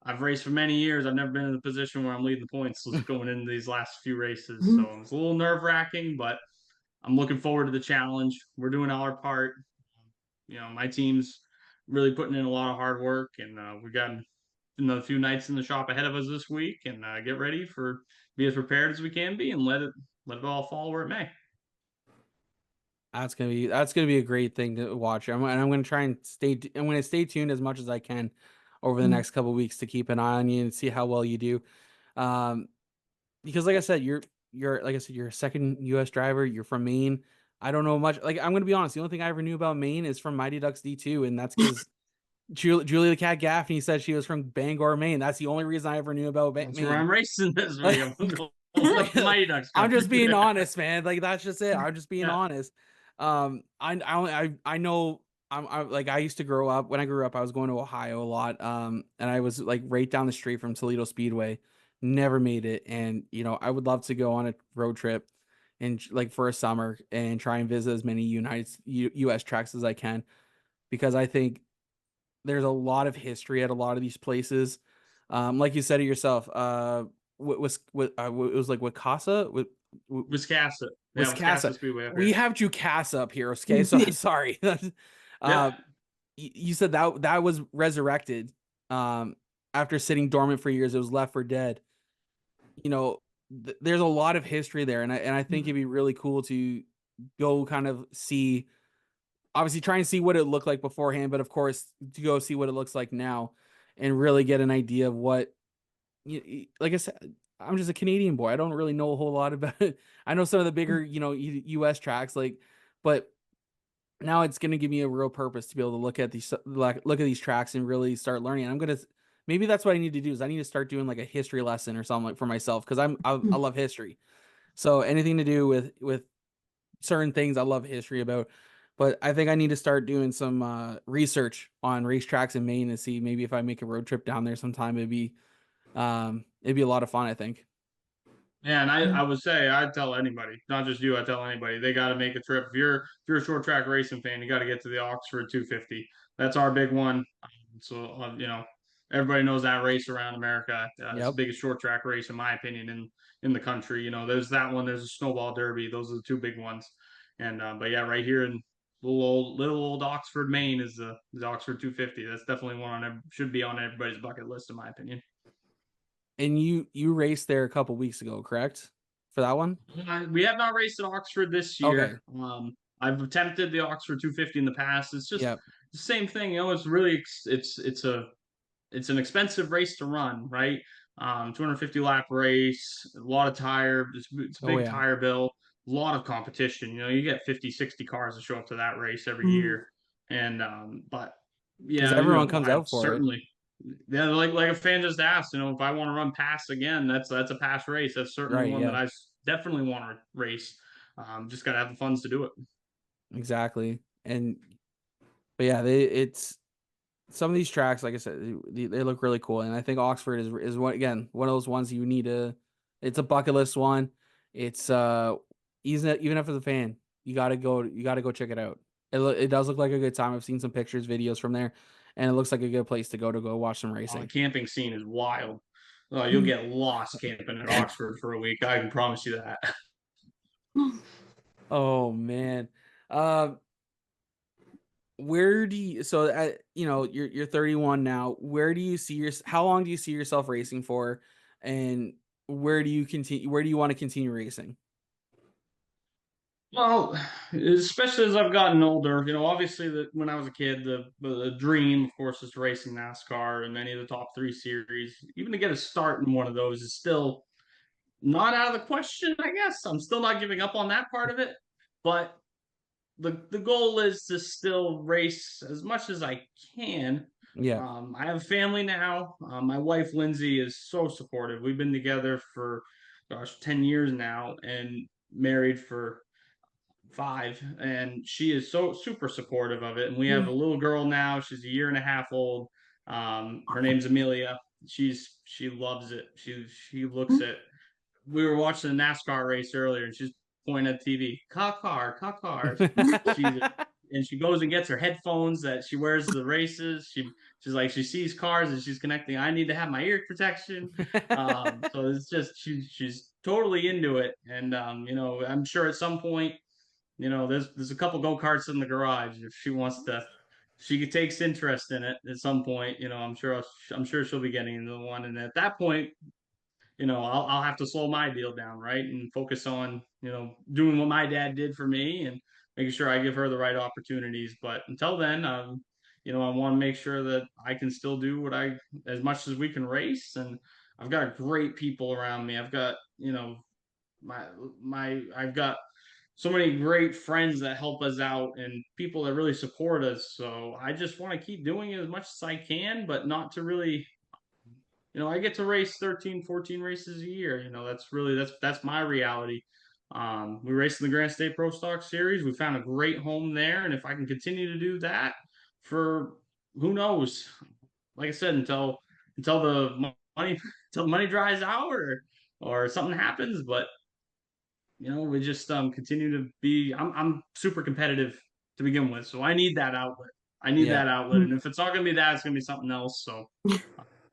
I've raced for many years. I've never been in a position where I'm leading the points going into these last few races. So it's a little nerve-wracking, but I'm looking forward to the challenge. We're doing our part. My team's really putting in a lot of hard work, and we've got another few nights in the shop ahead of us this week, and get ready for be as prepared as we can be, and let it all fall where it may. That's gonna be a great thing to watch. I'm gonna try and I'm gonna stay tuned as much as I can over the next couple of weeks to keep an eye on you and see how well you do. Because like I said, you're a second U.S. driver. You're from Maine. I don't know much. Like, I'm gonna be honest. The only thing I ever knew about Maine is from Mighty Ducks D2, and that's because Julie the Cat Gaffney said she was from Bangor, Maine. That's the only reason I ever knew about Maine. That's where I'm racing this video. Mighty Ducks. I'm just being honest, man. Like, that's just it. I'm just being honest. I know I'm like, I used to grow up. When I grew up, I was going to Ohio a lot. And I was like right down the street from Toledo Speedway. Never made it. And I would love to go on a road trip and like for a summer and try and visit as many US tracks as I can, because I think there's a lot of history at a lot of these places. Like you said it yourself, it was like Wicasa. Wiscasset. Yeah, Wiscasset. Speedway we have Jucasa up here, okay? So sorry. You said that was resurrected after sitting dormant for years. It was left for dead. There's a lot of history there, and I think it'd be really cool to go kind of see, obviously try and see what it looked like beforehand, but of course to go see what it looks like now and really get an idea of what, like I said, I'm just a Canadian boy. I don't really know a whole lot about it. I know some of the bigger, US tracks, but now it's going to give me a real purpose to be able to look at these tracks and really start learning. Maybe that's what I need to do, is I need to start doing like a history lesson or something like for myself, because I love history. So anything to do with certain things I love history about. But I think I need to start doing some research on racetracks in Maine and see maybe if I make a road trip down there sometime, it'd be a lot of fun, I think. Yeah, and I would say, I'd tell anybody, not just you, I'd tell anybody, they got to make a trip. If you're a short track racing fan, you got to get to the Oxford 250. That's our big one. So everybody knows that race around America. It's the biggest short track race, in my opinion, in the country. There's that one. There's a snowball derby. Those are the 2 big ones. And but yeah, right here in little old Oxford, Maine, is the Oxford 250. That's definitely one should be on everybody's bucket list, in my opinion. And you raced there a couple weeks ago, correct? For that one? We have not raced at Oxford this year. Okay. I've attempted the Oxford 250 in the past. It's just the same thing. It's really it's an expensive race to run, right? 250 lap race, a lot of tire. It's a big tire bill, a lot of competition. You get 50, 60 cars that show up to that race every year, and but yeah, everyone comes out for certainly. Yeah, like a fan just asked, if I want to run pass again, that's a pass race. That's certainly one that I definitely want to race. Just got to have the funds to do it. Exactly. But yeah, it's some of these tracks, like I said, they look really cool. And I think Oxford is one of those ones you need to, it's a bucket list one. It's even if as a fan, you gotta go check it out. It does look like a good time. I've seen some pictures, videos from there, and it looks like a good place to go watch some racing. The camping scene is wild. You'll get lost camping at Oxford for a week. I can promise you that. Oh man. Um, where do you so at you're 31 now. Where do you see how long do you see yourself racing for, and where do you want to continue racing? Well, especially as I've gotten older, obviously that when I was a kid, the dream, of course, is racing NASCAR and many of the top three series. Even to get a start in one of those is still not out of the question, I guess. I'm still not giving up on that part of it, but the goal is to still race as much as I can. Yeah. I have a family now. My wife Lindsay is so supportive. We've been together for, gosh, 10 years now, and married for 5, and she is so super supportive of it. And we have a little girl now. She's a year and a half old. Her name's Amelia. She loves it. She looks at. We were watching a NASCAR race earlier, and she's pointing at the TV. Car, cars. She's and she goes and gets her headphones that she wears to the races. She's like, she sees cars and she's connecting. I need to have my ear protection. So it's just she's totally into it, and I'm sure at some point, there's a couple go-karts in the garage. If she wants to, she takes interest in it at some point. I'm sure she'll be getting into one, and at that point, I'll have to slow my deal down, right, and focus on doing what my dad did for me and making sure I give her the right opportunities. But until then, I want to make sure that I can still do as much as we can race, and I've got great people around me. I've got my I've got so many great friends that help us out and people that really support us. So I just want to keep doing it as much as I can, but not to really, I get to race 13, 14 races a year. That's my reality. We race in the Granite State Pro Stocks series. We found a great home there, and if I can continue to do that for who knows, like I said, until the money until the money dries out or something happens. But we just continue to be. I'm super competitive to begin with, so I need that outlet. Yeah. And if it's not going to be that, it's going to be something else. So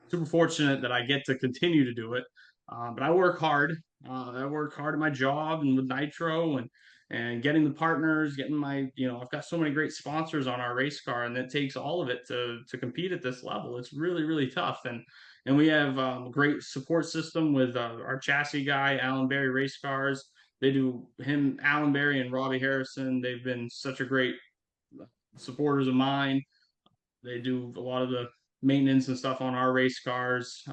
super fortunate that I get to continue to do it. But I work hard. I work hard at my job and with Nitro and getting the partners, getting I've got so many great sponsors on our race car, and it takes all of it to compete at this level. It's really, really tough. And we have a great support system with our chassis guy, Alan Berry Race Cars. They do Alan Berry and Robbie Harrison. They've been such a great supporters of mine. They do a lot of the maintenance and stuff on our race cars.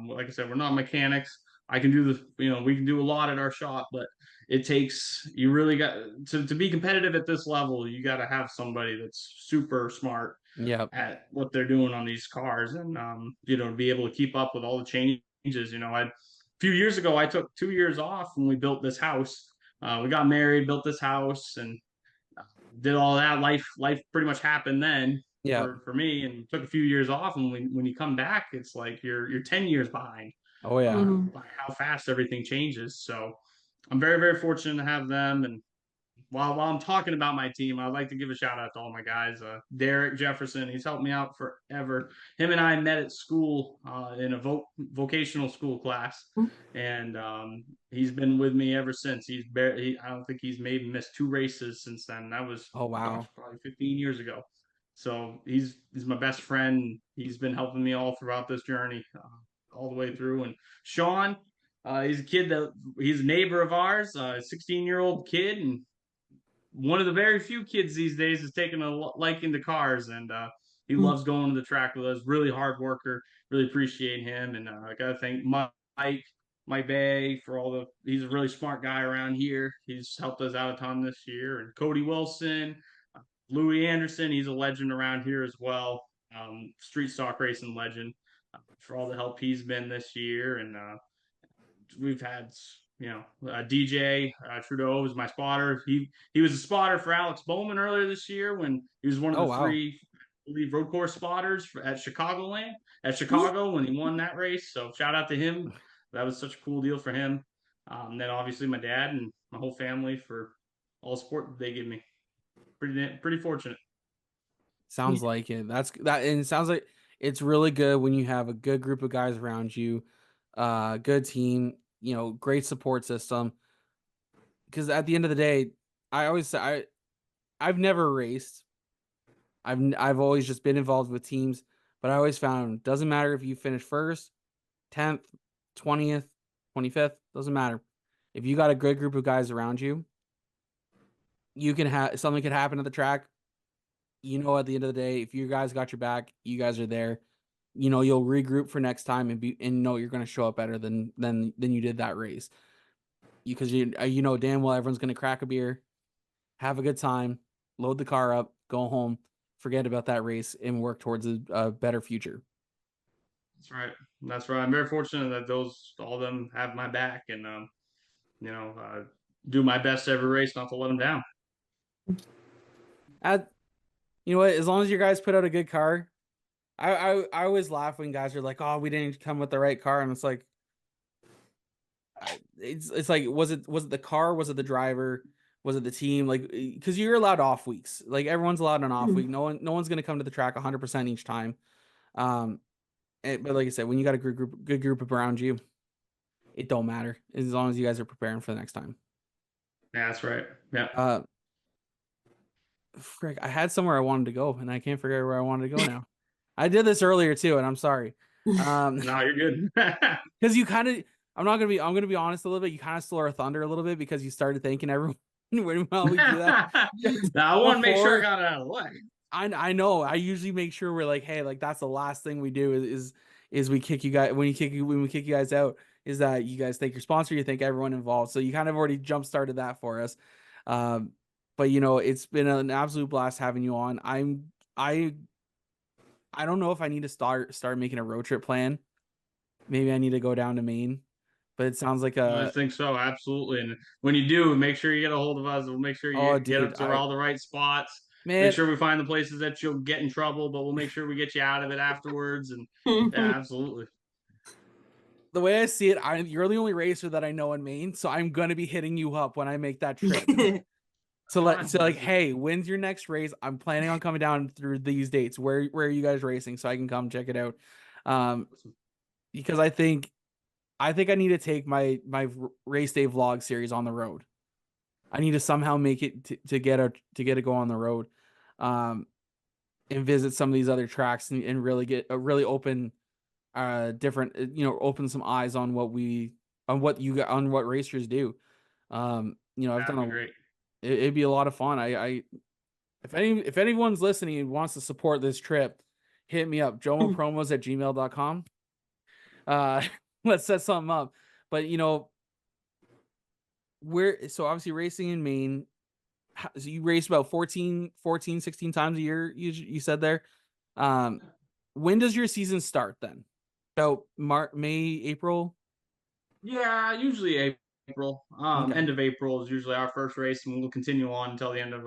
Like I said, we're not mechanics. I can do we can do a lot at our shop, but you really got to be competitive at this level. You got to have somebody that's super smart Yeah. at what they're doing on these cars, and to be able to keep up with all the changes. A few years ago, I took 2 years off when we built this house. We got married, built this house, and did all that. Life pretty much happened then Yeah. for me, and took a few years off. And when you come back, it's like you're 10 years behind Oh yeah. by how fast everything changes. So I'm very, very fortunate to have them. And while I'm talking about my team, I'd like to give a shout out to all my guys. Derek Jefferson, he's helped me out forever. Him and I met at school in a vocational school class, and he's been with me ever since. I don't think he's maybe missed 2 races since then. That was Oh wow. gosh, probably 15 years ago. So he's my best friend. He's been helping me all throughout this journey, all the way through. And Sean, he's a neighbor of ours, a 16-year-old kid, and one of the very few kids these days is taking a liking to cars, and he loves going to the track with us. Really hard worker. Really appreciate him, and I gotta thank Mike Bay for he's a really smart guy around here. He's helped us out a ton this year, and Cody Wilson, Louis Anderson. He's a legend around here as well. Street stock racing legend, for all the help he's been this year, and we've had DJ Trudeau was my spotter. He was a spotter for Alex Bowman earlier this year when he was one of Oh the wow. 3 road course spotters at Chicago when he won that race. So shout out to him. That was such a cool deal for him. Then obviously my dad and my whole family for all the support that they give me. Pretty fortunate. Sounds like it. And it sounds like it's really good when you have a good group of guys around you, good team, great support system. Because at the end of the day, I always say I've never raced. I've always just been involved with teams, but I always found doesn't matter if you finish first, 10th, 20th, 25th, doesn't matter. If you got a good group of guys around you, you can have something could happen at the track. You know, at the end of the day, if you guys got your back, you guys are there. You know, you'll regroup for next time and know you're going to show up better than you did that race. Because you know damn well everyone's going to crack a beer, have a good time, load the car up, go home, forget about that race, and work towards a better future. That's right. That's right. I'm very fortunate that all of them have my back, and do my best every race not to let them down. You know what? As long as you guys put out a good car, I always laugh when guys are like, "Oh, we didn't come with the right car," and it's like, it's like, was it the car? Was it the driver? Was it the team? Like, because you're allowed off weeks. Like everyone's allowed an off week. No one's gonna come to the track 100% each time. But like I said, when you got a good group around you, it don't matter as long as you guys are preparing for the next time. Yeah, that's right. Yeah. Frick, I had somewhere I wanted to go, and I can't figure out where I wanted to go now. I did this earlier too, and I'm sorry. No, you're good. Because you kind of, I'm gonna be honest a little bit. You kind of stole our thunder a little bit because you started thanking everyone while we do that. Now I want to make sure I got it out of the way. I know. I usually make sure we're like, hey, like that's the last thing we do is we kick you guys when we kick you guys out. Is that you guys thank your sponsor, you thank everyone involved. So you kind of already jump started that for us. But you know, it's been an absolute blast having you on. I don't know if I need to start making a road trip plan. Maybe I need to go down to Maine. But it sounds like I think so, absolutely. And when you do, make sure you get a hold of us. We'll make sure you get up to all the right spots. Make sure we find the places that you'll get in trouble, but we'll make sure we get you out of it afterwards. And yeah, absolutely. The way I see it, you're the only racer that I know in Maine, so I'm gonna be hitting you up when I make that trip. So like, hey, when's your next race? I'm planning on coming down through these dates. Where are you guys racing so I can come check it out? Because I think I need to take my race day vlog series on the road. I need to somehow make it to get it go on the road, and visit some of these other tracks and really get a really open, different, open some eyes on what racers do. I've done great. It'd be a lot of fun. If anyone's listening and wants to support this trip, hit me up, jomopromos@gmail.com. Let's set something up. But so obviously racing in Maine, so you race about 14, 16 times a year, you said there. When does your season start then? About May, April? Yeah, usually April. Okay. End of April is usually our first race, and we'll continue on until the end of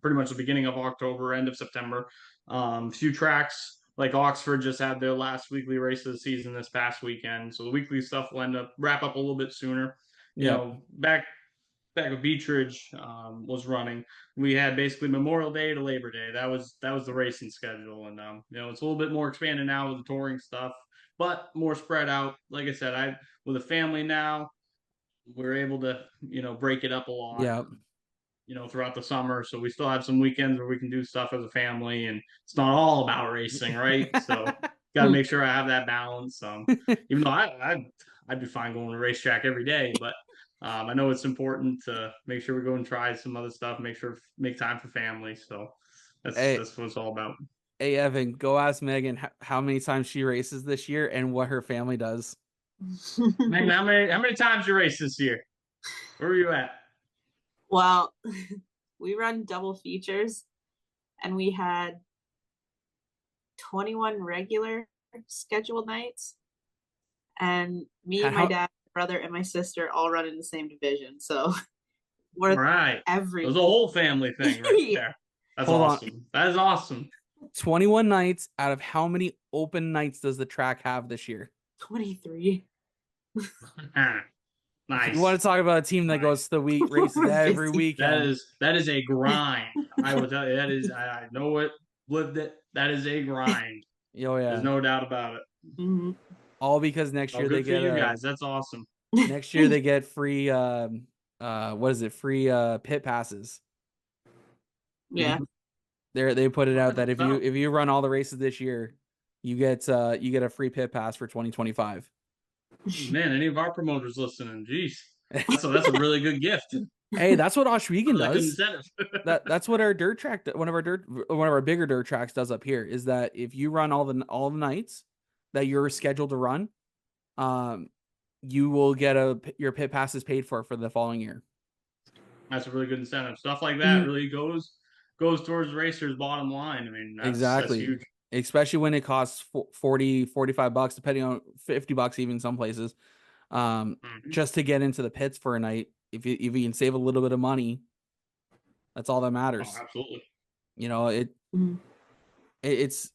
pretty much the beginning of October, end of September. Few tracks like Oxford just had their last weekly race of the season this past weekend, so the weekly stuff will wrap up a little bit sooner. You know, back with Beechridge was running, we had basically Memorial Day to Labor Day. That was the racing schedule, and it's a little bit more expanded now with the touring stuff, but more spread out. Like I said, with a family now, we're able to break it up a lot. Yeah. Throughout the summer, so we still have some weekends where we can do stuff as a family, and it's not all about racing, right? So got to make sure I have that balance. Even though I'd be fine going to a racetrack every day, but I know it's important to make sure we go and try some other stuff, make time for family. So that's what it's all about. Hey Evan, go ask Megan how many times she races this year and what her family does. Megan, how many times you race this year? Where are you at? Well, we run double features, and we had 21 regular scheduled nights, and me, my dad, my brother, and my sister all run in the same division. So we're right. Every. It was a whole family thing right there. That's awesome. That is awesome. 21 nights out of how many open nights does the track have this year? 23. Nice. You want to talk about a team that goes to the week races every weekend? That is a grind. I will tell you, that is. I know it, lived it. That is a grind. Oh yeah, there's no doubt about it. All because next year they get you guys. That's awesome. Next year they get free what is it? Free pit passes. Yeah. They put it out that if So, you run all the races this year, you get a free pit pass for 2025. man, any of our promoters listening? Jeez, that's a really good gift. Hey, that's what Oshwegan Really good does. incentive. That's what our dirt track, one of our bigger dirt tracks does up here, is that if you run all the nights that you're scheduled to run, you will get your pit passes paid for the following year. That's a really good incentive. Stuff like that Mhm. really goes towards racers' bottom line. I mean, that's Exactly. huge. Especially when it costs 40, 45 bucks, depending on 50 bucks, even some places, just to get into the pits for a night. If you can save a little bit of money, that's all that Oh, matters. absolutely. You know, Mhm. it's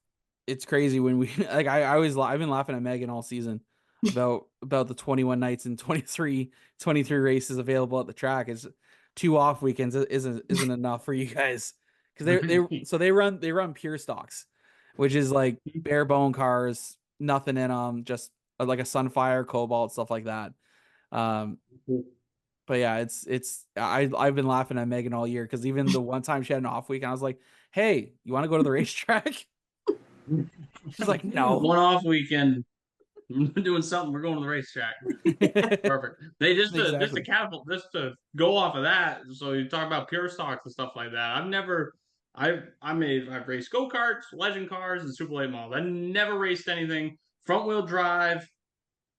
crazy when we like I've been laughing at Megan all season about the 21 nights and 23 races available at the track. Is 2 off weekends isn't enough for you guys, because they run pure stocks, which is like bare bone cars, nothing in them, just like a Sunfire, Cobalt, stuff like that. But yeah, I've been laughing at Megan all year, because even the one time she had an off week and I was like, hey, you want to go to the racetrack? She's like, no. One off weekend, doing something. We're going to the racetrack. Perfect. They just to Exactly. catapult, just to go off of that. So you talk about pure stocks and stuff like that. I've raced go karts, legend cars, and super late models. I never raced anything front wheel drive,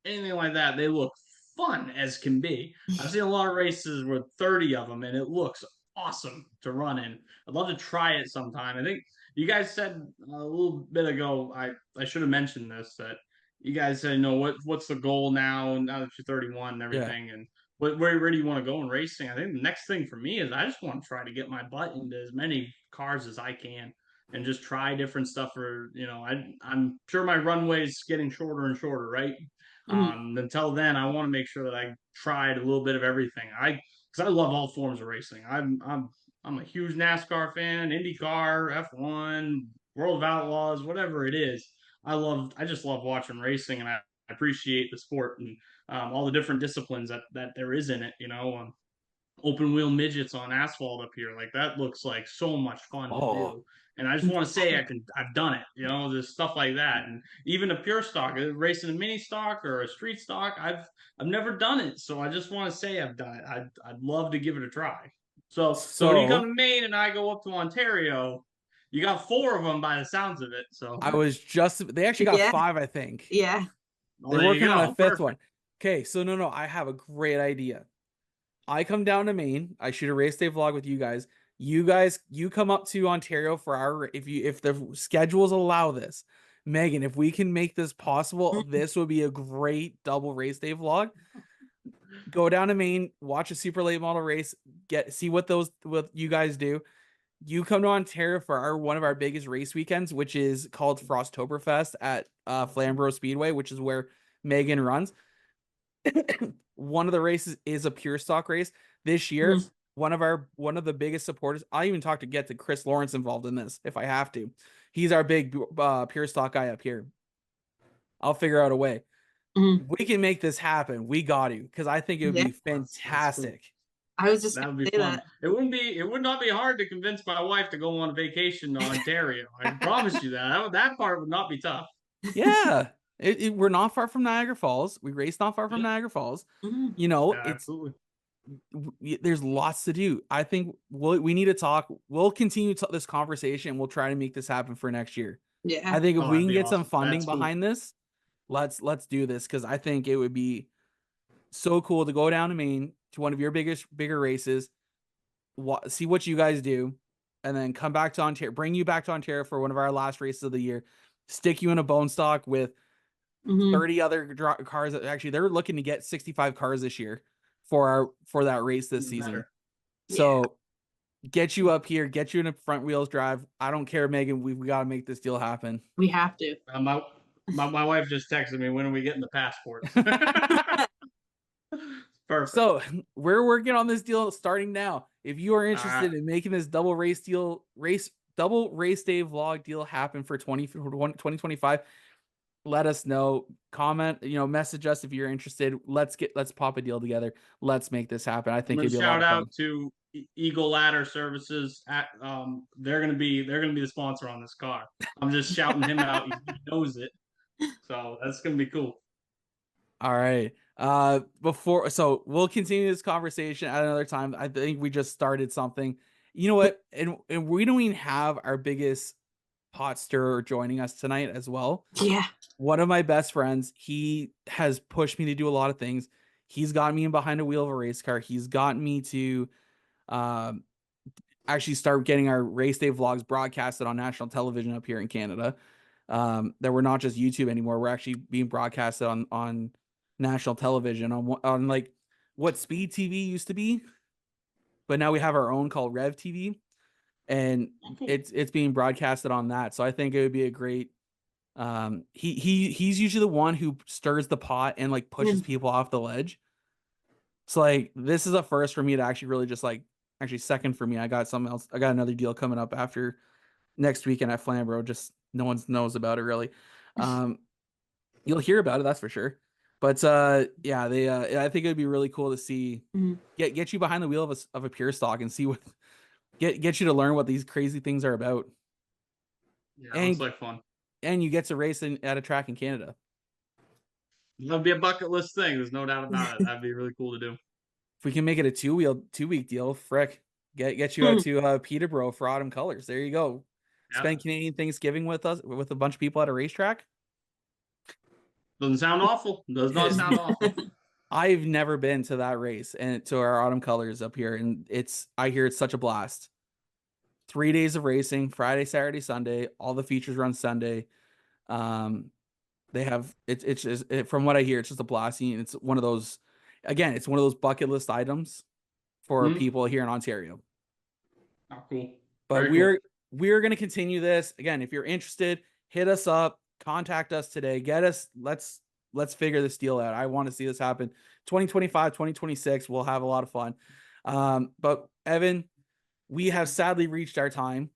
anything like that. They look fun as can be. I've seen a lot of races with 30 of them, and it looks awesome to run in. I'd love to try it sometime. I think you guys said a little bit ago, I should have mentioned this, that you guys said, what's the goal now that you're 31 and Yeah. everything, and where do you want to go in racing? I think the next thing for me is I just want to try to get my butt into as many cars as I can and just try different stuff. I'm sure my runway's getting shorter and shorter, right? Mhm. Until then, I want to make sure that I tried a little bit of everything. Because I love all forms of racing. I'm a huge NASCAR fan, IndyCar, F1, World of Outlaws, whatever it is. I just love watching racing, and I appreciate the sport and all the different disciplines that there is in it. Open wheel midgets on asphalt up here, like that looks like so much fun to Oh, do. And I just want to say I've done it. There's stuff like that, and even a pure stock, racing a mini stock or a street stock, I've never done it, so I just want to say I've done it. I'd love to give it a try. So when you come so to Maine and I go up to Ontario, you got 4 of them by the sounds of it. So they actually got Yeah. 5, I think. Yeah. They're there you working on a go. 5th Perfect. one. Okay, so no, I have a great idea. I come down to Maine. I shoot a race day vlog with you guys. You come up to Ontario for if the schedules allow this. Megan, if we can make this possible, this would be a great double race day vlog. Go down to Maine, watch a super late model race, see what you guys do. You come to Ontario for one of our biggest race weekends, which is called Frosttoberfest at Flamborough Speedway, which is where Megan runs. One of the races is a pure stock race this year. Mhm. One of the biggest supporters. I even talked to get to Chris Lawrence involved in this if I have to. He's our big pure stock guy up here. I'll figure out a way. Mhm. We can make this happen. We got to, because I think it would Yeah. be fantastic. I was just That gonna would be say fun. that. It would not be hard to convince my wife to go on a vacation to Ontario. I promise you that. That part would not be tough. Yeah. We're not far from Niagara Falls. We race not far from Yep. Niagara Falls. Mhm. Yeah, Absolutely. there's lots to do. I think we need to talk. We'll continue this conversation. We'll try to make this happen for next year. Yeah. I think if Oh, we that'd can be get some awesome. funding That's cool. behind this, let's do this, because I think it would be so cool to go down to Maine to one of your bigger races, see what you guys do, and then come back to Ontario, bring you back to Ontario for one of our last races of the year, stick you in a bone stock with Mhm. 30 other cars. Actually, they're looking to get 65 cars this year for that race this season. Better. So get you up here, get you in a front wheels drive. I don't care, Megan. We got to make this deal happen. We have to. My wife just texted me, when are we getting the passports? Perfect. So we're working on this deal starting now. If you are interested in making this double race day vlog deal happen for 2025, let us know, comment, message us if you're interested. Let's pop a deal together. Let's make this happen. I I'm think gonna it'd be a lot shout of fun. out to Eagle Ladder Services. They're gonna be the sponsor on this car. I'm just shouting him out. He knows it, so that's gonna be cool. All right. So we'll continue this conversation at another time. I think we just started something. You know what? And we don't even have our biggest pot stirrer joining us tonight as well. Yeah. One of my best friends, he has pushed me to do a lot of things. He's got me in behind a wheel of a race car. He's gotten me to um, actually start getting our race day vlogs broadcasted on national television up here in Canada. That we're not just YouTube anymore. We're actually being broadcasted on national television on like what Speed TV used to be, but now we have our own called Rev TV, and it's being broadcasted on that. So I think it would be a great. He's usually the one who stirs the pot and like pushes people off the ledge. So like this is a first for me to actually really just like actually second for me. I got something else. I got another deal coming up after next weekend at Flamborough. Just no one knows about it really. You'll hear about it, that's for sure. But yeah, they I think it'd be really cool to see get you behind the wheel of a pure stock and see what get you to learn what these crazy things are about. Yeah, And looks like fun. and you get to race at a track in Canada. That'd be a bucket list thing. There's no doubt about it. That'd be really cool to do. If we can make it a 2-week deal, frick, get you out to Peterborough for autumn colors. There you go. Yeah. Spend Canadian Thanksgiving with us with a bunch of people at a racetrack. Doesn't sound awful. Does not sound awful. I've never been to that race and to our autumn colors up here, and I hear it's such a blast. 3 days of racing, Friday, Saturday, Sunday. All the features run Sunday. They have it's just from what I hear, it's just a blast. And it's one of those, again, it's one of those bucket list items for people here in Ontario. Oh, cool. But Very we're going to continue this. Again, if you're interested, hit us up, contact us today. Let's figure this deal out. I want to see this happen. 2025, 2026, we'll have a lot of fun. But Evan, we have sadly reached our time.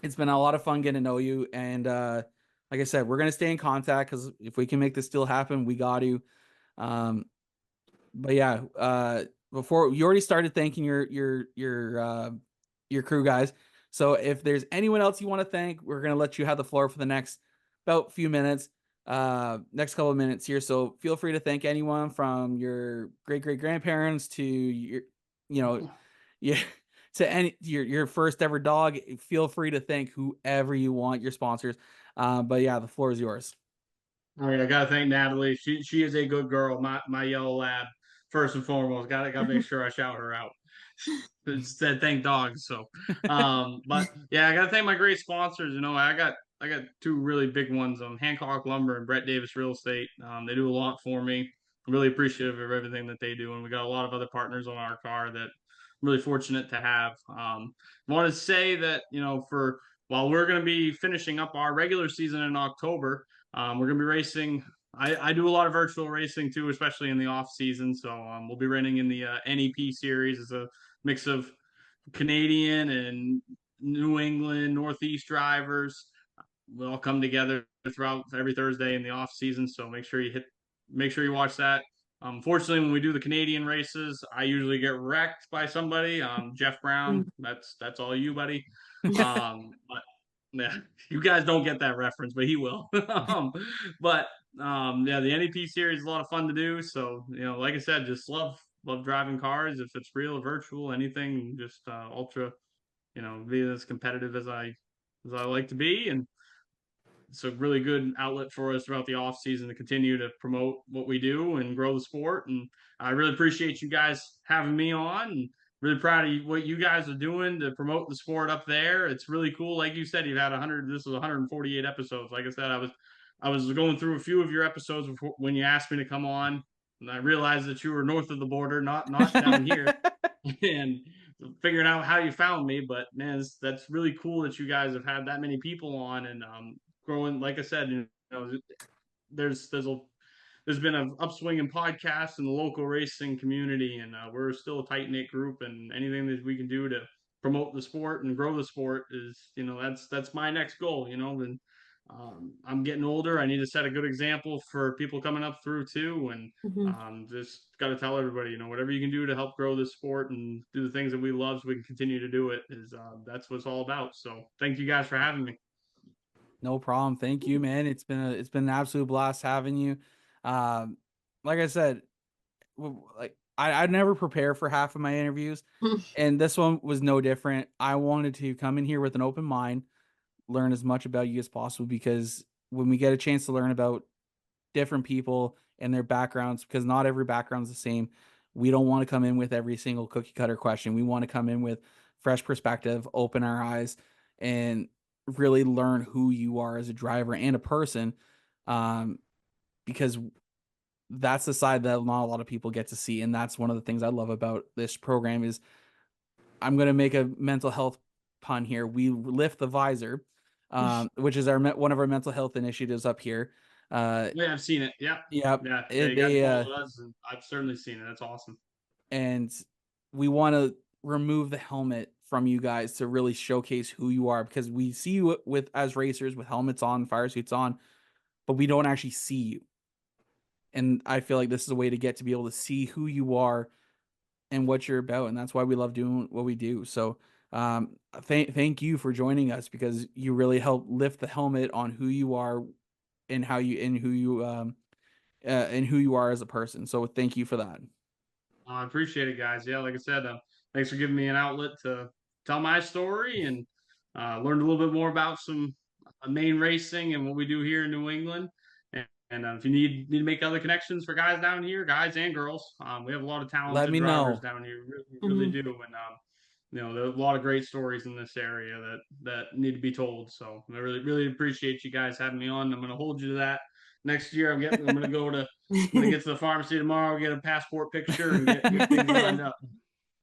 It's been a lot of fun getting to know you. And like I said, we're going to stay in contact because if we can make this deal happen, we got to. But yeah, before you already started thanking your crew guys. So if there's anyone else you want to thank, we're going to let you have the floor for the next about few minutes, next couple of minutes here. So feel free to thank anyone from your great-great-grandparents to your, yeah, to any your first ever dog. Feel free to thank whoever you want, your sponsors. But yeah, the floor is yours. All right, I gotta thank Natalie. She is a good girl. My yellow lab, first and foremost. Gotta make sure I shout her out. Said thank dogs. So, but yeah, I gotta thank my great sponsors. I got two really big ones. Hancock Lumber and Brett Davis Real Estate. They do a lot for me. I'm really appreciative of everything that they do, and we got a lot of other partners on our car that I'm really fortunate to have. Want to say that for while we're going to be finishing up our regular season in October, we're going to be racing. I do a lot of virtual racing too, especially in the off season. So we'll be running in the NEP series. It's a mix of Canadian and New England, Northeast drivers. We all come together throughout every Thursday in the off season. So make sure you watch that. Fortunately, when we do the Canadian races, I usually get wrecked by somebody. Jeff Brown, that's all you, buddy. But yeah, you guys don't get that reference, but he will. But yeah, the NEP series is a lot of fun to do. So like I said, just love driving cars. If it's real or virtual, anything, just ultra, be as competitive as I like to be, and it's a really good outlet for us throughout the off season to continue to promote what we do and grow the sport. And I really appreciate you guys having me on. And really proud of what you guys are doing to promote the sport up there. It's really cool. Like you said, you've had 100. This was 148 episodes. Like I said, I was going through a few of your episodes before, when you asked me to come on, and I realized that you were north of the border, not down here, and figuring out how you found me. But man, that's really cool that you guys have had that many people on, and growing. Like I said, there's been an upswing in podcasts in the local racing community, and we're still a tight knit group. And anything that we can do to promote the sport and grow the sport is, that's my next goal. And I'm getting older. I need to set a good example for people coming up through too, and Mhm. just got to tell everybody, whatever you can do to help grow this sport and do the things that we love, so we can continue to do it. Is That's what it's all about. So thank you guys for having me. No problem. Thank you, man. It's been an absolute blast having you. Um, like I said, like I never prepare for half of my interviews, and this one was no different. I wanted to come in here with an open mind, learn as much about you as possible, because when we get a chance to learn about different people and their backgrounds, because not every background's the same, we don't want to come in with every single cookie cutter question. We want to come in with fresh perspective, open our eyes, and really learn who you are as a driver and a person, um, because that's the side that not a lot of people get to see. And that's one of the things I love about this program is, I'm going to make a mental health pun here. We lift the visor, which is one of our mental health initiatives up here. Yeah, I've seen it. Yeah, Yep. yeah. Yeah, It, you guys they followed us, and I've certainly seen it. That's awesome. and we want to remove the helmet from you guys to really showcase who you are, because we see you with as racers with helmets on, fire suits on, but we don't actually see you. And I feel like this is a way to get to be able to see who you are and what you're about, and that's why we love doing what we do. So thank you for joining us, because you really help lift the helmet on who you are and how you and who you are as a person. So thank you for that. I appreciate it, guys. Yeah, like I said, thanks for giving me an outlet to tell my story, and learned a little bit more about some Maine racing and what we do here in New England. And if you need to make other connections for guys down here, guys and girls, we have a lot of Let talented me drivers know. down here. Really Mhm. do. And there's a lot of great stories in this area that need to be told. So I really appreciate you guys having me on. I'm going to hold you to that. Next year, I'm going to go to I'm gonna get to the pharmacy tomorrow, get a passport picture, and get things lined up.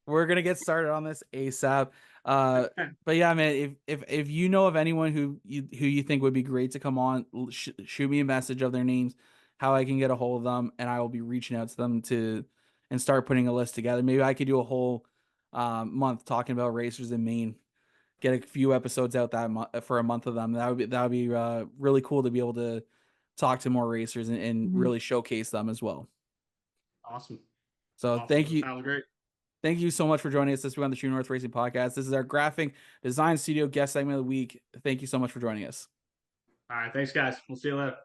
We're gonna get started on this ASAP. But yeah, man, if you know of anyone who you think would be great to come on, shoot me a message of their names, how I can get a hold of them, and I will be reaching out to them and start putting a list together. Maybe I could do a whole month talking about racers in Maine. Get a few episodes out that for a month of them. That would be really cool to be able to talk to more racers and Mhm. really showcase them as well. Awesome. So Awesome. thank That you. sounds great. Thank you so much for joining us this week on the True North Racing Podcast. This is our graphic design studio guest segment of the week. Thank you so much for joining us. All right. Thanks, guys. We'll see you later.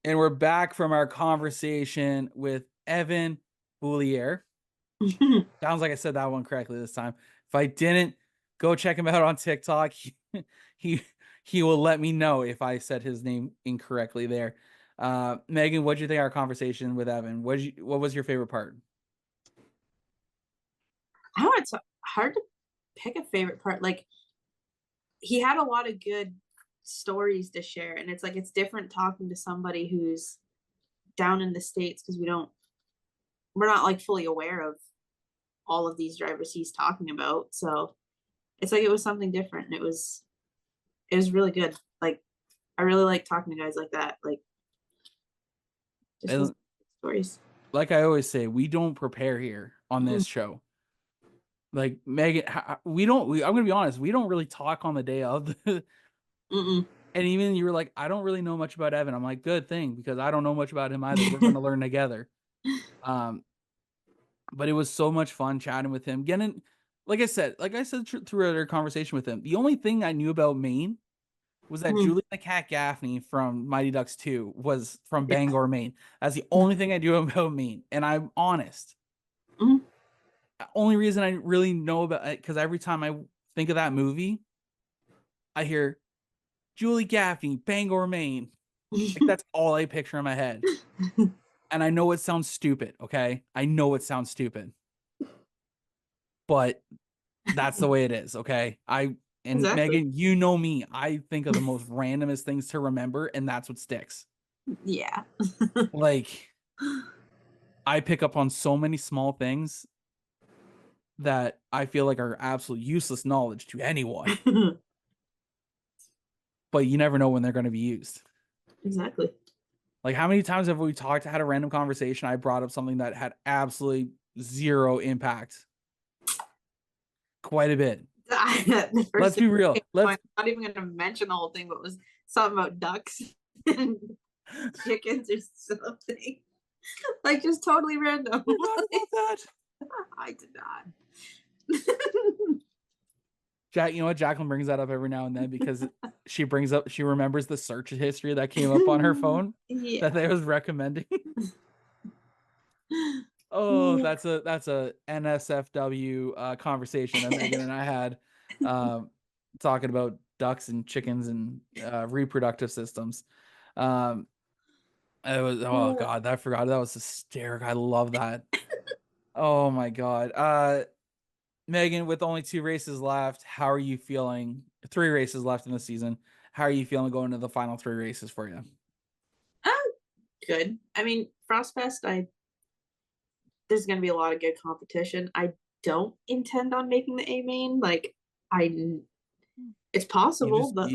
And we're back from our conversation with Evan Beaulieu. Sounds like I said that one correctly this time. If I didn't, go check him out on TikTok. He he will let me know if I said his name incorrectly there. Megan, what did you think of our conversation with Evan? What was your favorite part? I don't know, it's hard to pick a favorite part. Like, he had a lot of good stories to share, and it's like it's different talking to somebody who's down in the States, because we're not like fully aware of all of these drivers he's talking about. So it's like it was something different, and it was really good. Like, I really like talking to guys like that, like just And stories. like I always say, we don't prepare here on Mhm. this show. Like Megan, I'm gonna be honest, we don't really talk on the day of the, Mm-mm. and even you were like, I don't really know much about Evan. I'm like, good thing, because I don't know much about him either. We're gonna learn together. Um, but it was so much fun chatting with him. Getting, like I said throughout our conversation with him, the only thing I knew about Maine was that Mhm. Julie the Cat Gaffney from Mighty Ducks 2 was from Yeah. Bangor, Maine. That's the only thing I knew about Maine, and I'm honest. Mhm. Only reason I really know about it, because every time I think of that movie, I hear Julie Gaffney, Bangor, Maine. Like, that's all I picture in my head. And I know it sounds stupid, okay? I know it sounds stupid. But that's the way it is, okay? And Exactly. Megan, you know me. I think of the most randomest things to remember, and that's what sticks. Yeah. Like, I pick up on so many small things that I feel like are absolute useless knowledge to anyone, but you never know when they're going to be used. Exactly. Like, how many times have we had a random conversation? I brought up something that had absolutely zero impact. Quite a bit. The first Let's thing be real. that came to mind, I'm not even gonna mention the whole thing, but it was something about ducks and chickens or something. Like just totally random. Forgot about that. I did not. Jack, you know what? Jacqueline brings that up every now and then because she remembers the search history that came up on her phone Yeah. that they was recommending. Oh, that's a NSFW conversation that Megan and I had, talking about ducks and chickens and reproductive systems. It was, oh God, I forgot, that was hysterical. I love that. Oh my God. Megan, with only 2 races left, how are you feeling? 3 races left in the season. How are you feeling going to the final 3 races for you? Good. I mean, Frostfest, there's gonna be a lot of good competition. I don't intend on making the A main. Like, it's possible, but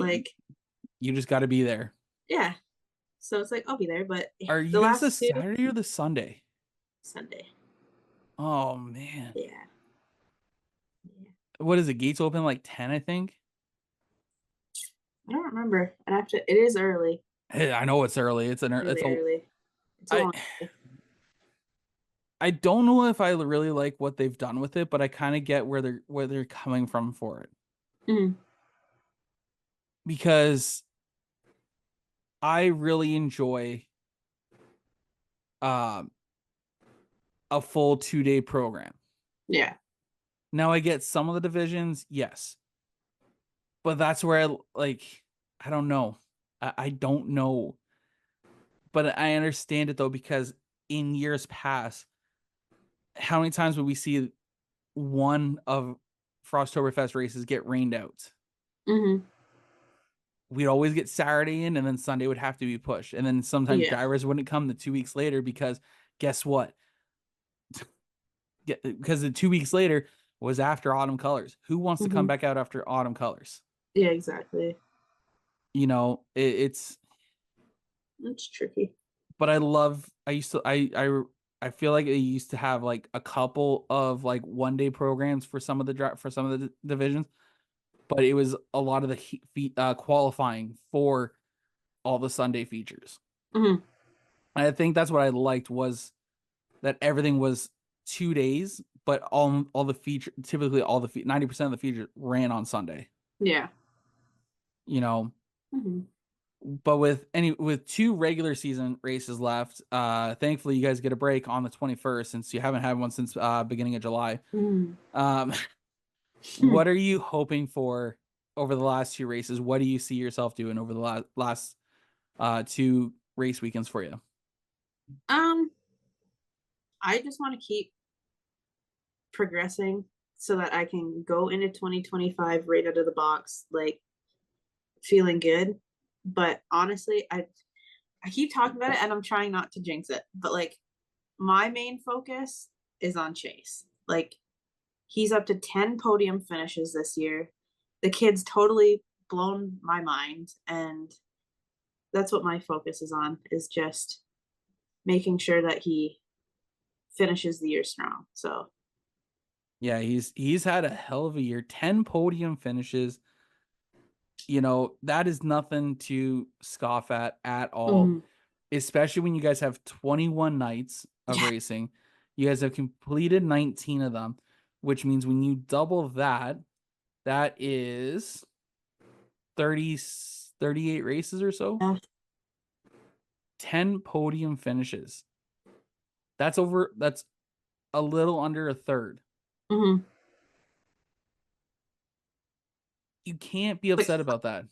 you just got to be there. yeah. So it's like I'll be there, but Are you guys the Saturday or the Sunday? Sunday. Oh man. Yeah. What is it? Gates open like 10, I think. I don't remember. It is early. Hey, I know it's early. It's Early. It's a long day. I don't know if I really like what they've done with it, but I kind of get where they're coming from for it. Mm-hmm. Because I really enjoy a full 2-day program. Yeah. Now I get some of the divisions, yes. But that's where I don't know. I don't know. But I understand it though, because in years past, how many times would we see one of Frosttoberfest races get rained out? Mm-hmm. We'd always get Saturday in, and then Sunday would have to be pushed. And then sometimes drivers wouldn't come the 2 weeks later because guess what? Because the 2 weeks later was after autumn colors. Who wants to come back out after autumn colors? Yeah, exactly. You know, it's tricky. But I feel like they used to have like a couple of like 1-day programs for some of the divisions, but it was a lot of the qualifying for all the Sunday features. Mm-hmm. I think that's what I liked, was that everything was 2 days, but all the feature, typically 90% of the features ran on Sunday. Yeah. You know. Mm-hmm. But with 2 regular season races left, thankfully you guys get a break on the 21st, since you haven't had one since beginning of July. Mm-hmm. What are you hoping for over the last 2 races? What do you see yourself doing over the last 2 race weekends for you? I just want to keep progressing so that I can go into 2025 right out of the box, like feeling good. But honestly, I keep talking about it and I'm trying not to jinx it, but like my main focus is on Chase. Like, he's up to 10 podium finishes this year. The kid's totally blown my mind, and that's what my focus is on, is just making sure that he finishes the year strong. So yeah, he's had a hell of a year. 10 podium finishes. You know, that is nothing to scoff at all. Especially when you guys have 21 nights of racing. You guys have completed 19 of them, which means when you double that is 38 races or so. Yeah. 10 podium finishes. That's a little under a third. Mm-hmm. You can't be upset about that.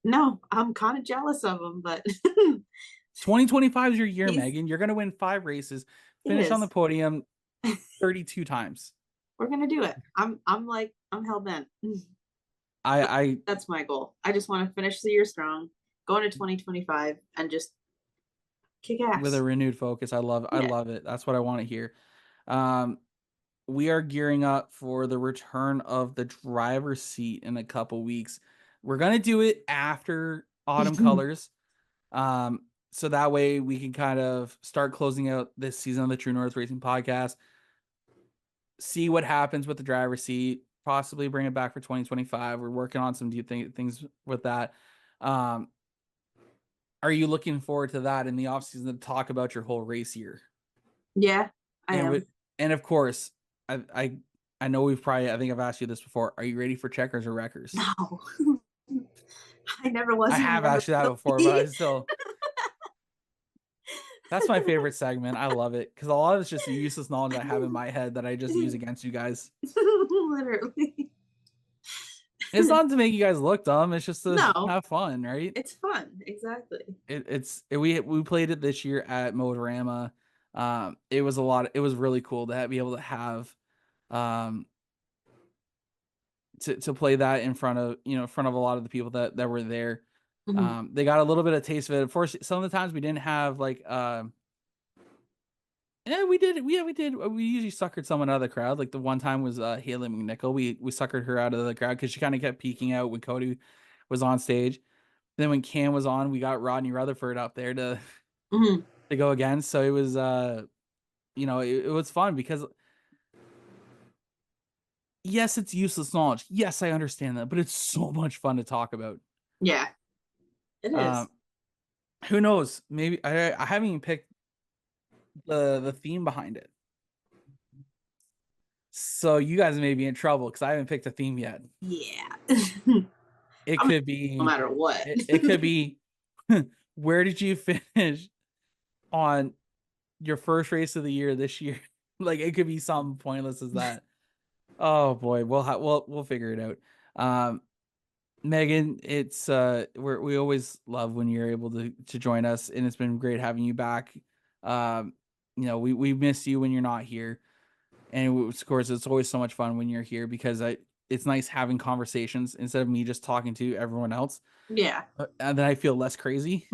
No, I'm kind of jealous of him, but 2025 is your year, Megan. You're going to win 5 races, finish on the podium 32 times. We're going to do it. I'm hell bent. That's my goal. I just want to finish the year strong, go into 2025 and just kick ass with a renewed focus. I love it. That's what I want to hear. We are gearing up for the return of the driver's seat in a couple weeks. We're going to do it after autumn colors. So that way we can kind of start closing out this season of the True North Racing Podcast, see what happens with the driver's seat, possibly bring it back for 2025. We're working on some things with that. Are you looking forward to that in the offseason to talk about your whole race year? Yeah, I am. And of course, I know I think I've asked you this before. Are you ready for checkers or wreckers? No. I never was. I have asked you that before, but I still. That's my favorite segment. I love it because a lot of it's just useless knowledge I have in my head that I just use against you guys. Literally. It's not to make you guys look dumb. It's just to have fun, right? It's fun, exactly. We played it this year at Motorama. It was it was really cool to be able to have to play that in front of a lot of the people that were there. Mhm. They got a little bit of taste of it. Of course, some of the times we didn't have like we did. We did. We usually suckered someone out of the crowd. Like the one time was Haley McNichol. We suckered her out of the crowd because she kind of kept peeking out when Cody was on stage. Then when Cam was on, we got Rodney Rutherford up there to Mhm. to go against. So it was it was fun because yes, it's useless knowledge. Yes, I understand that, but it's so much fun to talk about. Yeah, it is. Who knows? Maybe I haven't even picked the theme behind it. So you guys may be in trouble because I haven't picked a theme yet. Yeah. It could be no matter what. It could be where did you finish on your first race of the year this year? Like it could be something pointless as that. Oh boy, we'll figure it out. Megan, it's we always love when you're able to join us, and it's been great having you back. We miss you when you're not here, and of course it's always so much fun when you're here because it's nice having conversations instead of me just talking to everyone else. Yeah. And then I feel less crazy.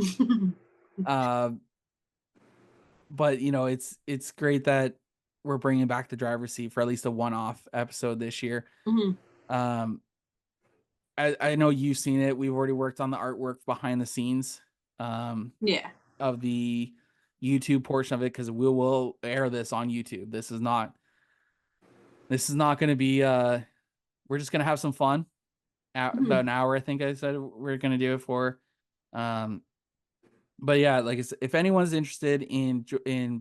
But it's great that we're bringing back the driver's seat for at least a one-off episode this year. Mm-hmm. I know you've seen it. We've already worked on the artwork behind the scenes. Yeah. Of the YouTube portion of it because we will air this on YouTube. This is not going to be. We're just going to have some fun. About an hour, I think I said we're going to do it for. But yeah, like if anyone's interested in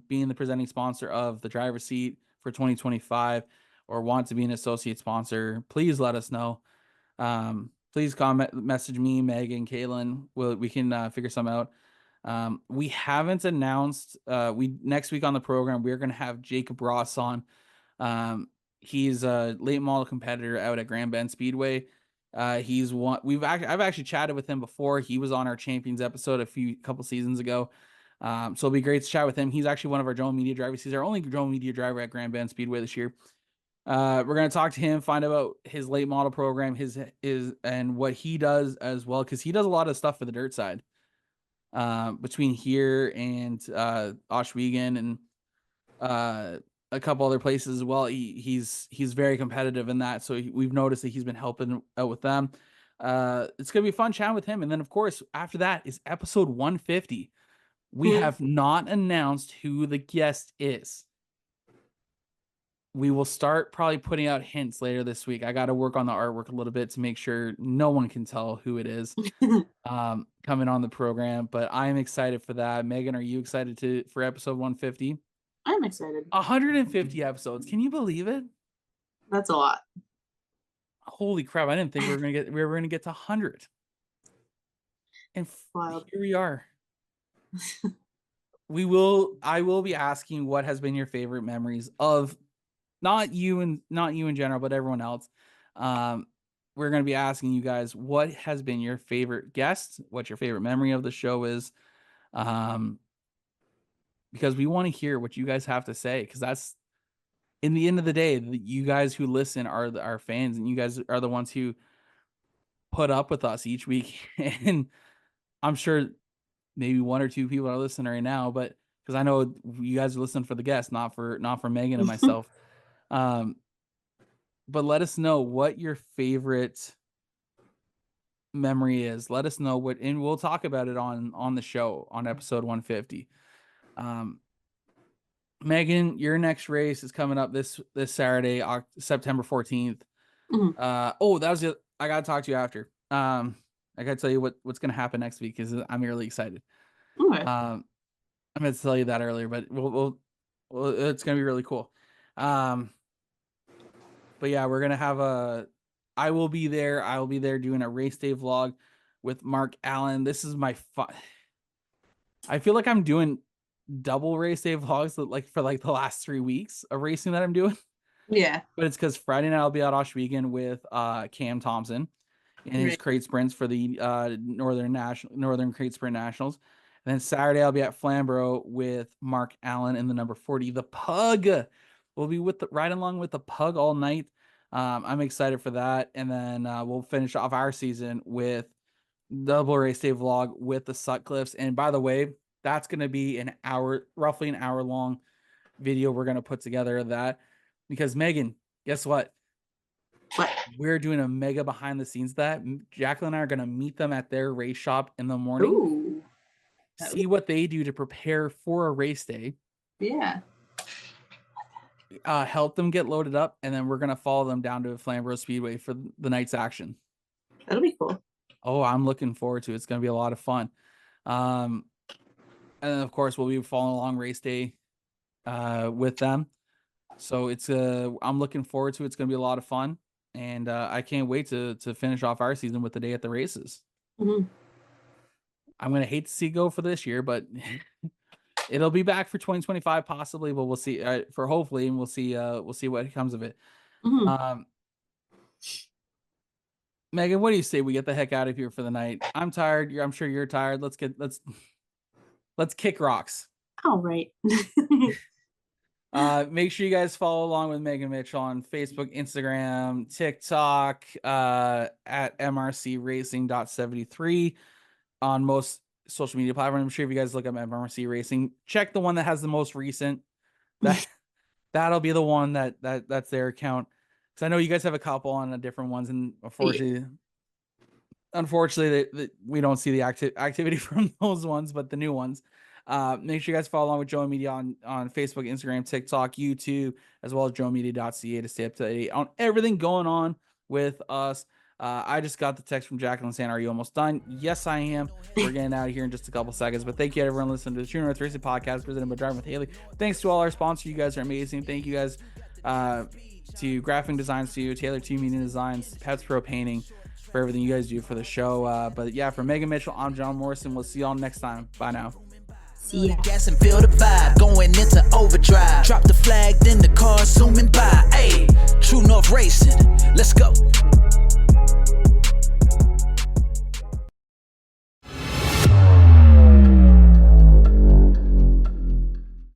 being the presenting sponsor of the driver's seat for 2025 or want to be an associate sponsor, please let us know. Please message me, Megan, Caitlin. We can figure some out. We haven't announced. Next week on the program we're going to have Jacob Ross on. He's a late model competitor out at Grand Bend Speedway. He's one I've actually chatted with him before. He was on our champions episode a couple seasons ago. So it'll be great to chat with him. He's actually one of our drone media drivers. He's our only drone media driver at Grand Bend Speedway this year. We're going to talk to him, find out about his late model program, and what he does as well, because he does a lot of stuff for the dirt side. Between here and Oswego and a couple other places as well, he's very competitive in that. So we've noticed that he's been helping out with them. It's gonna be a fun chat with him, and then of course after that is episode 150. We have not announced who the guest is. We will start probably putting out hints later this week. I got to work on the artwork a little bit to make sure no one can tell who it is coming on the program, but I'm excited for that. Megan, are you excited for episode 150? I'm excited. 150 episodes. Can you believe it? That's a lot. Holy crap. I didn't think we were going to get to 100. And here we are. I will be asking what has been your favorite memories of not you in general, but everyone else. We're going to be asking you guys what has been your favorite guest, what your favorite memory of the show is. Because we want to hear what you guys have to say, because that's, in the end of the day, you guys who listen are our fans, and you guys are the ones who put up with us each week. And I'm sure maybe one or two people are listening right now, but because I know you guys are listening for the guests, not for Megan and myself. But let us know what your favorite memory is. Let us know and we'll talk about it on the show on episode 150. Megan, your next race is coming up this Saturday, September 14th. Oh, that was it. I gotta talk to you after. I gotta tell you what's gonna happen next week because I'm really excited. Okay. I meant to tell you that earlier, but we'll it's gonna be really cool. But yeah, we're gonna have I will be there. I will be there doing a race day vlog with Mark Allen. This is my fun. I feel like I'm doing double race day vlogs for the last 3 weeks of racing that I'm doing. Yeah. But it's because Friday night I'll be out Oshwegan with Cam Thompson in his Right. crate sprints for the Northern Crate Sprint Nationals. And then Saturday I'll be at Flamborough with Mark Allen in the number 40. The Pug. We'll be riding along with the Pug all night. I'm excited for that. And then we'll finish off our season with double race day vlog with the Sutcliffes. And by the way, that's going to be roughly an hour long video we're going to put together of that. Because Megan, guess what? What? We're doing a mega behind the scenes that Jacqueline and I are going to meet them at their race shop in the morning. Ooh. See what they do to prepare for a race day. Yeah. Help them get loaded up, and then we're going to follow them down to Flamborough Speedway for the night's action. That'll be cool. Oh, I'm looking forward to it. It's going to be a lot of fun. And then, of course, we'll be following along race day with them. So I'm looking forward to it. It's going to be a lot of fun. And I can't wait to finish off our season with the day at the races. Mm-hmm. I'm going to hate to see go for this year, but it'll be back for 2025 possibly, but we'll see for hopefully, and we'll see what comes of it. Mm-hmm. Megan, what do you say we get the heck out of here for the night? I'm tired. I'm sure you're tired. Let's kick rocks. All right. Make sure you guys follow along with Megan Mitchell on Facebook, Instagram, TikTok, at mrcracing.73 on most social media platforms. I'm sure if you guys look up MRC Racing, check the one that has the most recent. That'll be the one that's their account. Because I know you guys have a couple on different ones, and unfortunately, we don't see the activity from those ones, but the new ones. Make sure you guys follow along with Joe Media on Facebook, Instagram, TikTok, YouTube, as well as joemedia.ca to stay up to date on everything going on with us. I just got the text from Jacqueline saying, "Are you almost done?" Yes, I am. We're getting out of here in just a couple seconds, but thank you everyone listening to the True North Racing Podcast presented by Driving with Haley. Thanks to all our sponsors. You guys are amazing. Thank you guys to Graphic Design Studio, Taylor Team Media Designs, Pets Pro Painting, for everything you guys do for the show. But yeah, for Megan Mitchell, I'm John Morrison. We'll see y'all next time. Bye now. See ya. Gas and feel the vibe, going into overdrive. Drop the flag, then the car zooming by. Ayy.